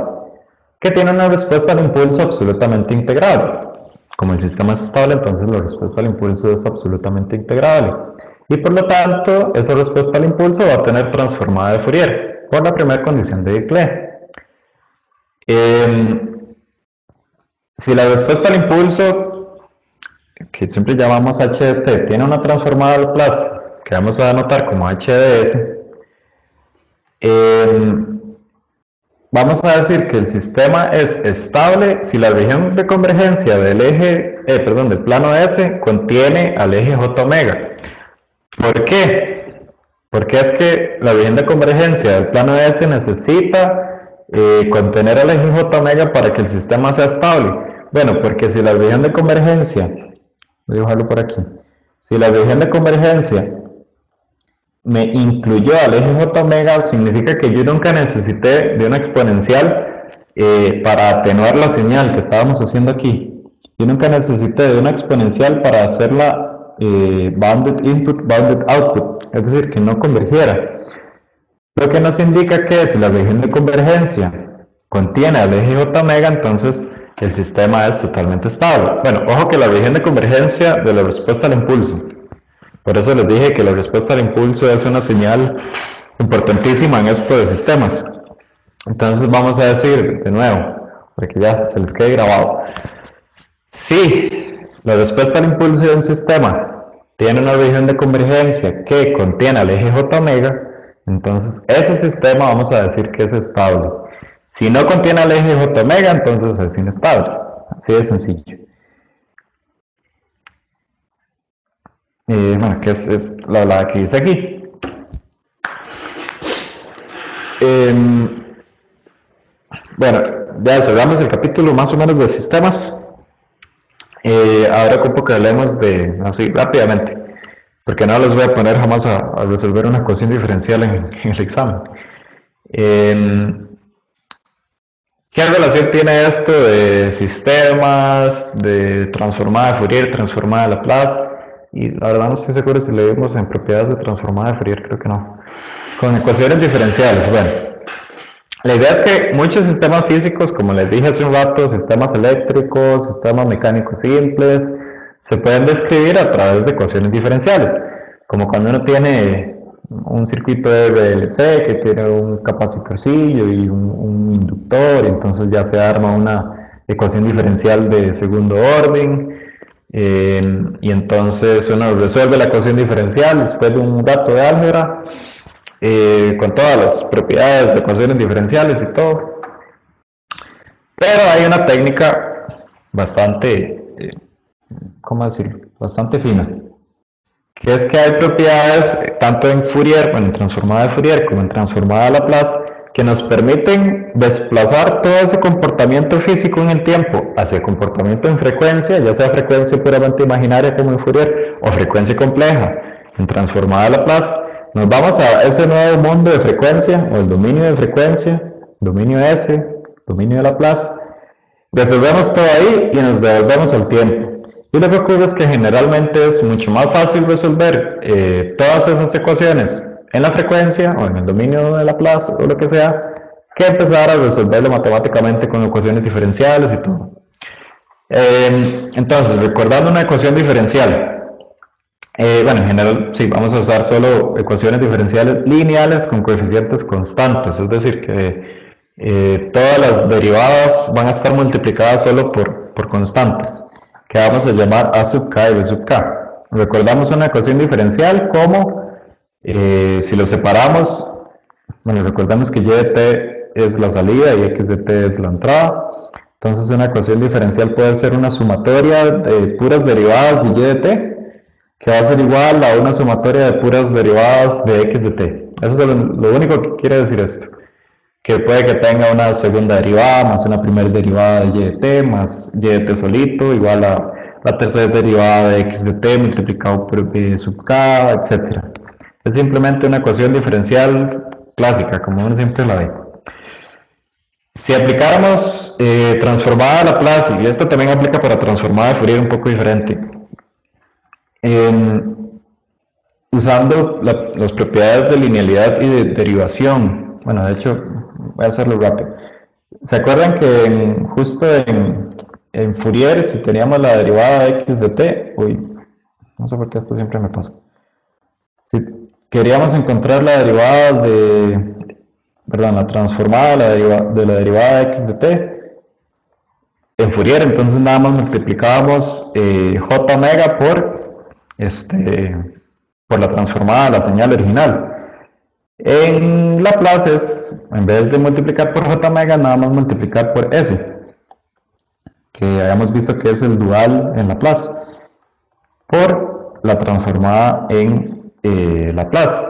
que tiene una respuesta al impulso absolutamente integrable. Como el sistema es estable, entonces la respuesta al impulso es absolutamente integrable. Y por lo tanto, esa respuesta al impulso va a tener transformada de Fourier por la primera condición de Dirichlet. Si la respuesta al impulso, que siempre llamamos h de t, tiene una transformada de Laplace, que vamos a anotar como h de s, vamos a decir que el sistema es estable si la región de convergencia del del plano S contiene al eje J omega. ¿Por qué? Porque es que la región de convergencia del plano S necesita contener al eje J omega para que el sistema sea estable. Bueno, porque si la región de convergencia, voy a dibujarlo por aquí, si la región de convergencia me incluyó al eje J omega, significa que yo nunca necesité de una exponencial para atenuar la señal que estábamos haciendo aquí. Yo nunca necesité de una exponencial para hacerla bounded input, bounded output, es decir, que no convergiera. Lo que nos indica que si la región de convergencia contiene al eje J omega, entonces el sistema es totalmente estable. Bueno, ojo que la región de convergencia de la respuesta al impulso. Por eso les dije que la respuesta al impulso es una señal importantísima en esto de sistemas. Entonces vamos a decir de nuevo, para que ya se les quede grabado. Si la respuesta al impulso de un sistema tiene una región de convergencia que contiene al eje J omega, entonces ese sistema vamos a decir que es estable. Si no contiene al eje J omega, entonces es inestable. Así de sencillo. Bueno, que es la que dice aquí. Bueno, ya cerramos el capítulo más o menos de sistemas. Ahora ocupo que hablemos así rápidamente, porque no les voy a poner jamás a resolver una ecuación diferencial en el examen. ¿Qué relación tiene esto de sistemas, de transformada de Fourier, transformada de Laplace? Y la verdad no estoy seguro si le vimos en propiedades de transformada de Fourier, creo que no. Con ecuaciones diferenciales, bueno. La idea es que muchos sistemas físicos, como les dije hace un rato, sistemas eléctricos, sistemas mecánicos simples, se pueden describir a través de ecuaciones diferenciales. Como cuando uno tiene un circuito de RLC que tiene un capacitorcillo y un inductor, entonces ya se arma una ecuación diferencial de segundo orden. Y entonces uno resuelve la ecuación diferencial después de un dato de álgebra con todas las propiedades de ecuaciones diferenciales y todo. Pero hay una técnica bastante, ¿cómo decirlo? Bastante fina, que es que hay propiedades tanto en Fourier, bueno, en transformada de Fourier como en transformada de Laplace, que nos permiten desplazar todo ese comportamiento físico en el tiempo hacia el comportamiento en frecuencia, ya sea frecuencia puramente imaginaria como en Fourier o frecuencia compleja en transformada de Laplace. Nos vamos a ese nuevo mundo de frecuencia o el dominio de frecuencia, dominio S, dominio de Laplace, Resolvemos todo ahí y nos devolvemos al tiempo. Y lo que ocurre es que generalmente es mucho más fácil resolver todas esas ecuaciones en la frecuencia o en el dominio de Laplace o lo que sea, que empezar a resolverlo matemáticamente con ecuaciones diferenciales y todo. Entonces, recordando una ecuación diferencial, bueno, en general sí, vamos a usar solo ecuaciones diferenciales lineales con coeficientes constantes, es decir, que todas las derivadas van a estar multiplicadas solo por constantes, que vamos a llamar a sub k y b sub k. Recordamos una ecuación diferencial como, si lo separamos, bueno, recordamos que y de t es la salida y x de t es la entrada. Entonces una ecuación diferencial puede ser una sumatoria de puras derivadas de y de t, que va a ser igual a una sumatoria de puras derivadas de x de t. Eso es lo único que quiere decir esto. Que puede que tenga una segunda derivada más una primera derivada de y de t más y de t solito igual a la tercera derivada de x de t multiplicado por b sub k, etc. Es simplemente una ecuación diferencial clásica, como uno siempre la ve. Si aplicáramos transformada a Laplace, y esto también aplica para transformada de Fourier un poco diferente, usando las propiedades de linealidad y de derivación. Bueno, de hecho, voy a hacerlo rápido. ¿Se acuerdan que justo en Fourier, si teníamos la derivada de x de t, uy, no sé por qué esto siempre me pasa. Si queríamos encontrar la derivada perdón, la transformada de la derivada de x de t, en Fourier, entonces nada más multiplicábamos j omega por la transformada de la señal original. En Laplace en vez de multiplicar por j omega, nada más multiplicar por s, que hayamos visto que es el dual en Laplace, por la transformada en Laplace.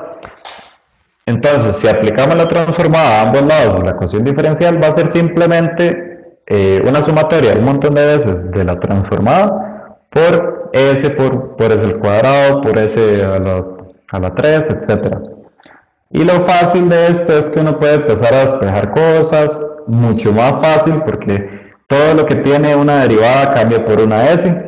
Entonces, si aplicamos la transformada a ambos lados de la ecuación diferencial, va a ser simplemente una sumatoria un montón de veces de la transformada por s por s al cuadrado, por s a la 3, etc. Y lo fácil de esto es que uno puede empezar a despejar cosas mucho más fácil porque todo lo que tiene una derivada cambia por una s.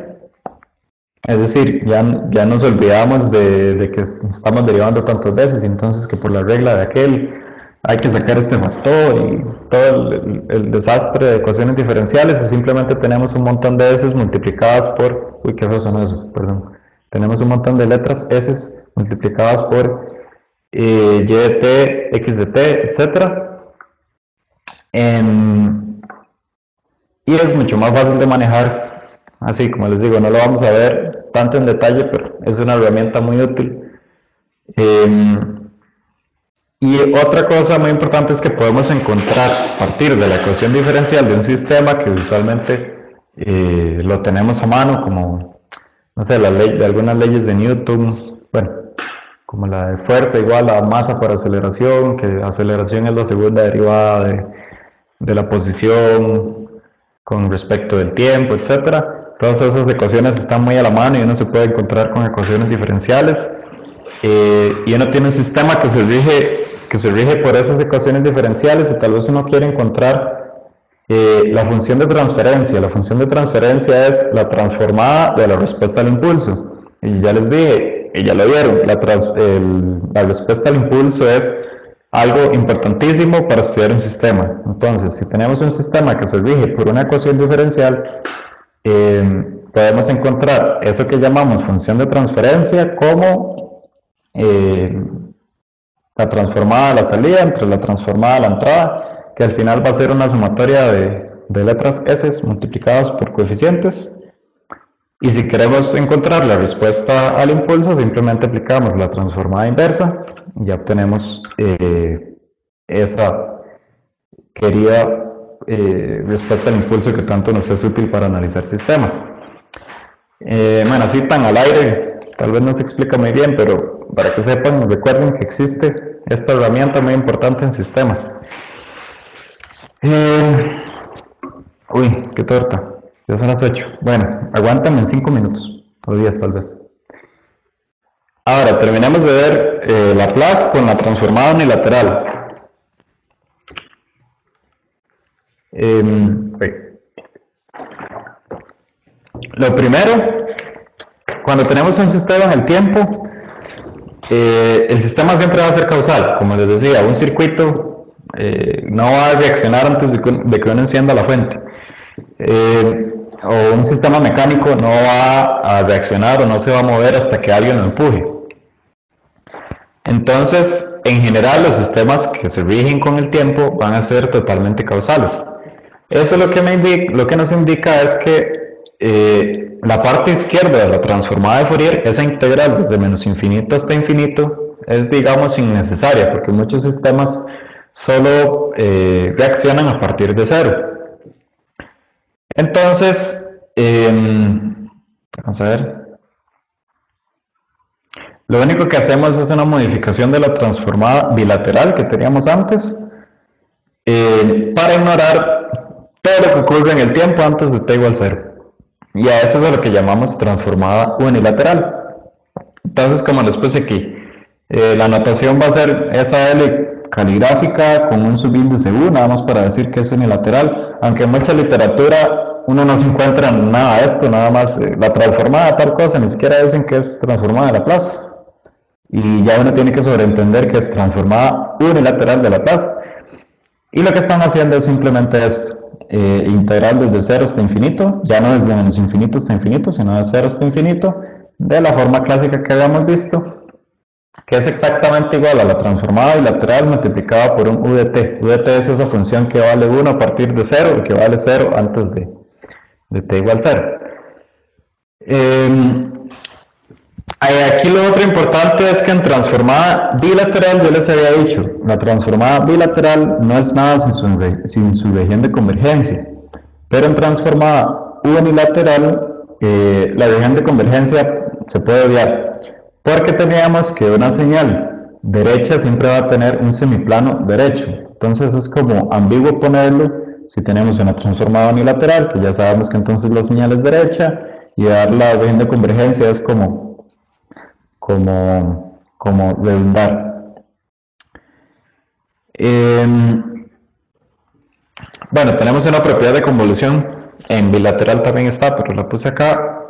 Es decir, ya nos olvidamos de que estamos derivando tantas veces, y entonces que por la regla de aquel hay que sacar este factor y todo el desastre de ecuaciones diferenciales, y simplemente tenemos un montón de s multiplicadas por, uy, qué feo sonó eso, perdón, tenemos un montón de letras s multiplicadas por y de t, x de t, etc. Y es mucho más fácil de manejar, así como les digo, no lo vamos a ver tanto en detalle, pero es una herramienta muy útil. Y otra cosa muy importante es que podemos encontrar a partir de la ecuación diferencial de un sistema que usualmente lo tenemos a mano, como, no sé, la ley de algunas leyes de Newton, bueno, como la de fuerza igual a masa por aceleración, que aceleración es la segunda derivada de la posición con respecto del tiempo, etc. Todas esas ecuaciones están muy a la mano y uno se puede encontrar con ecuaciones diferenciales. Y uno tiene un sistema que se rige por esas ecuaciones diferenciales, y tal vez uno quiere encontrar la función de transferencia. La función de transferencia es la transformada de la respuesta al impulso. Y ya les dije, y ya lo vieron, la respuesta al impulso es algo importantísimo para estudiar un sistema. Entonces, si tenemos un sistema que se rige por una ecuación diferencial, podemos encontrar eso que llamamos función de transferencia como la transformada a la salida entre la transformada a la entrada, que al final va a ser una sumatoria de letras s multiplicadas por coeficientes. Y si queremos encontrar la respuesta al impulso, simplemente aplicamos la transformada inversa y ya obtenemos esa querida respuesta al impulso que tanto nos es útil para analizar sistemas. Bueno, así tan al aire, tal vez no se explica muy bien, pero para que sepan, recuerden que existe esta herramienta muy importante en sistemas. Uy, qué torta. Ya son las 8. Bueno, aguántame en 5 minutos, o 10 tal vez. Ahora, terminamos de ver Laplace con la transformada unilateral. Lo primero, cuando tenemos un sistema en el tiempo, el sistema siempre va a ser causal. Como les decía, un circuito no va a reaccionar antes de que uno encienda la fuente. O un sistema mecánico no va a reaccionar o no se va a mover hasta que alguien lo empuje. Entonces, en general, los sistemas que se rigen con el tiempo van a ser totalmente causales. Eso lo que nos indica es que la parte izquierda de la transformada de Fourier, esa integral desde menos infinito hasta infinito, es, digamos, innecesaria, porque muchos sistemas solo reaccionan a partir de cero. Entonces, vamos a ver. Lo único que hacemos es una modificación de la transformada bilateral que teníamos antes para ignorar todo lo que ocurre en el tiempo antes de t igual 0. Y a eso es a lo que llamamos transformada unilateral. Entonces, como les puse aquí, la notación va a ser esa L caligráfica con un subíndice U, nada más para decir que es unilateral, aunque en mucha literatura uno no se encuentra nada de esto, nada más la transformada tal cosa, ni siquiera dicen que es transformada de Laplace. Y ya uno tiene que sobreentender que es transformada unilateral de Laplace. Y lo que están haciendo es simplemente esto, integral desde 0 hasta infinito, ya no desde menos infinito hasta infinito, sino de 0 hasta infinito, de la forma clásica que habíamos visto, que es exactamente igual a la transformada bilateral multiplicada por un u de t. U de t es esa función que vale 1 a partir de 0 y que vale 0 antes de t igual 0. Aquí lo otro importante es que en transformada bilateral, yo les había dicho, la transformada bilateral no es nada sin su región de convergencia, pero en transformada unilateral, la región de convergencia se puede obviar, porque teníamos que una señal derecha siempre va a tener un semiplano derecho, entonces es como ambiguo ponerlo si tenemos una transformada unilateral, que ya sabemos que entonces la señal es derecha, y dar la región de convergencia es como redundar. Bueno, tenemos una propiedad de convolución, en bilateral también está, pero la puse acá.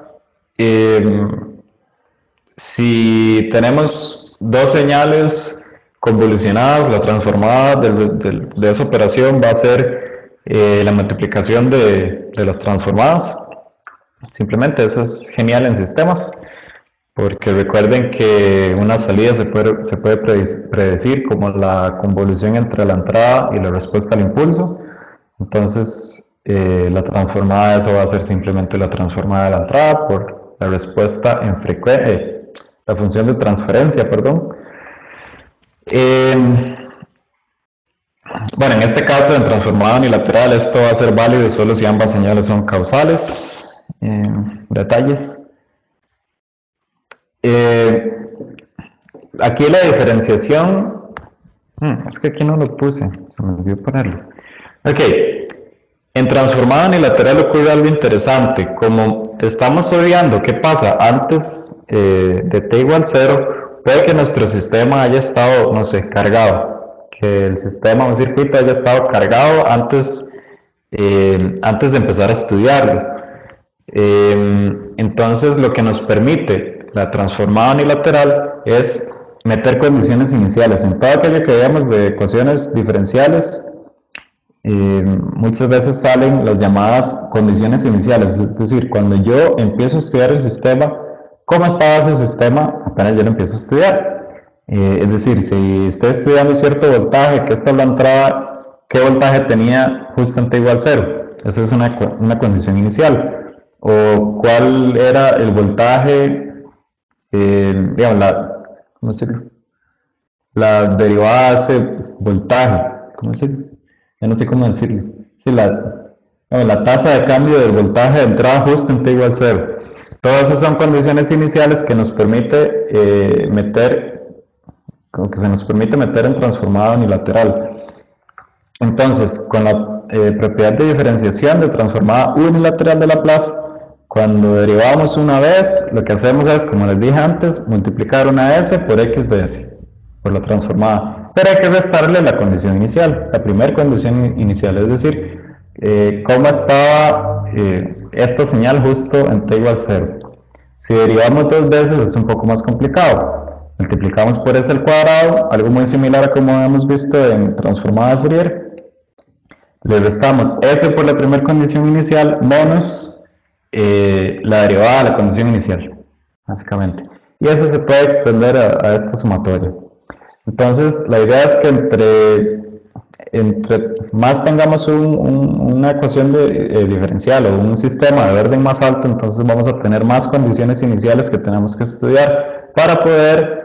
Si tenemos dos señales convolucionadas, la transformada de esa operación va a ser la multiplicación de las transformadas. Simplemente eso es genial en sistemas, porque recuerden que una salida se puede predecir como la convolución entre la entrada y la respuesta al impulso. Entonces, la transformada de eso va a ser simplemente la transformada de la entrada por la respuesta en frecuencia, la función de transferencia, perdón. Bueno, en este caso, en transformada unilateral, esto va a ser válido solo si ambas señales son causales. Detalles. Aquí la diferenciación, es que aquí no lo puse, se me olvidó ponerlo. Ok, en transformada unilateral ocurre algo interesante, como estamos obviando qué pasa antes de t igual 0, puede que nuestro sistema haya estado, no sé, cargado, que el sistema, un circuito haya estado cargado antes de empezar a estudiarlo. Entonces lo que nos permite la transformada unilateral es meter condiciones iniciales. En todo aquello que veamos de ecuaciones diferenciales, muchas veces salen las llamadas condiciones iniciales, es decir, cuando yo empiezo a estudiar el sistema, ¿cómo estaba ese sistema? Apenas yo lo empiezo a estudiar. Es decir, si estoy estudiando cierto voltaje, que esta es la entrada, ¿qué voltaje tenía justo en t igual 0? Esa es una condición inicial. O cuál era el voltaje, digamos, ¿cómo decirlo? La derivada de ese voltaje, ¿cómo decirlo? Ya no sé cómo decirlo. Sí, la tasa de cambio del voltaje de entrada justo en t igual 0. Todas esas son condiciones iniciales que nos permite se nos permite meter en transformada unilateral. Entonces, con la propiedad de diferenciación de transformada unilateral de Laplace, cuando derivamos una vez, lo que hacemos es, como les dije antes, multiplicar una s por x de s, por la transformada. Pero hay que restarle la condición inicial, la primera condición inicial, es decir, cómo estaba esta señal justo en t igual 0. Si derivamos dos veces es un poco más complicado. Multiplicamos por s al cuadrado, algo muy similar a como hemos visto en transformada de Fourier. Le restamos s por la primera condición inicial menos la derivada de la condición inicial, básicamente. Y eso se puede extender a esta sumatoria. Entonces, la idea es que entre más tengamos una ecuación diferencial o un sistema de orden más alto, entonces vamos a tener más condiciones iniciales que tenemos que estudiar para poder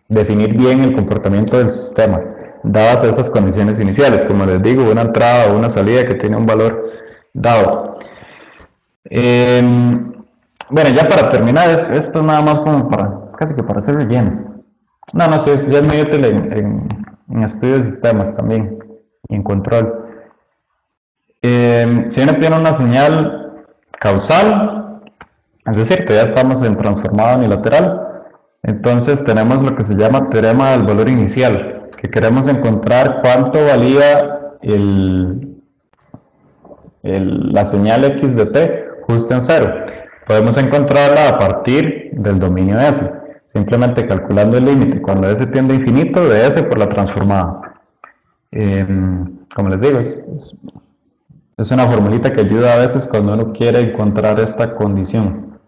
definir bien el comportamiento del sistema, dadas esas condiciones iniciales, como les digo, una entrada o una salida que tiene un valor dado. Bueno, ya para terminar, esto es nada más como casi que para hacer relleno. No, sí, ya es muy útil en estudios de sistemas también, y en control. Si uno tiene una señal causal, es decir, que ya estamos en transformado unilateral, entonces tenemos lo que se llama teorema del valor inicial, que queremos encontrar cuánto valía la señal x de t justo en cero. Podemos encontrarla a partir del dominio S, simplemente calculando el límite cuando S tiende a infinito de S por la transformada. Como les digo, es una formulita que ayuda a veces cuando uno quiere encontrar esta condición.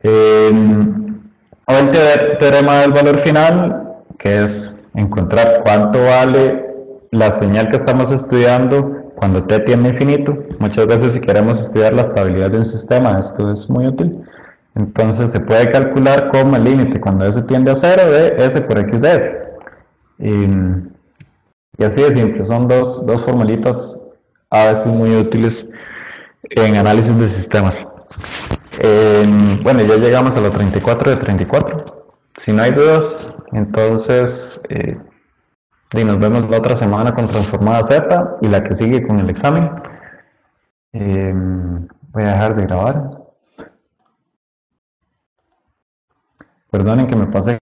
O el teorema del valor final, que es encontrar cuánto vale la señal que estamos estudiando cuando t tiende a infinito. Muchas veces si queremos estudiar la estabilidad de un sistema, esto es muy útil. Entonces se puede calcular como el límite cuando s tiende a 0 de s por x de s. Y así de simple, son dos formulitas a veces muy útiles en análisis de sistemas. Bueno, ya llegamos a la 34 de 34. Si no hay dudas, entonces y nos vemos la otra semana con transformada Z y la que sigue con el examen. Voy a dejar de grabar. Perdonen que me pasé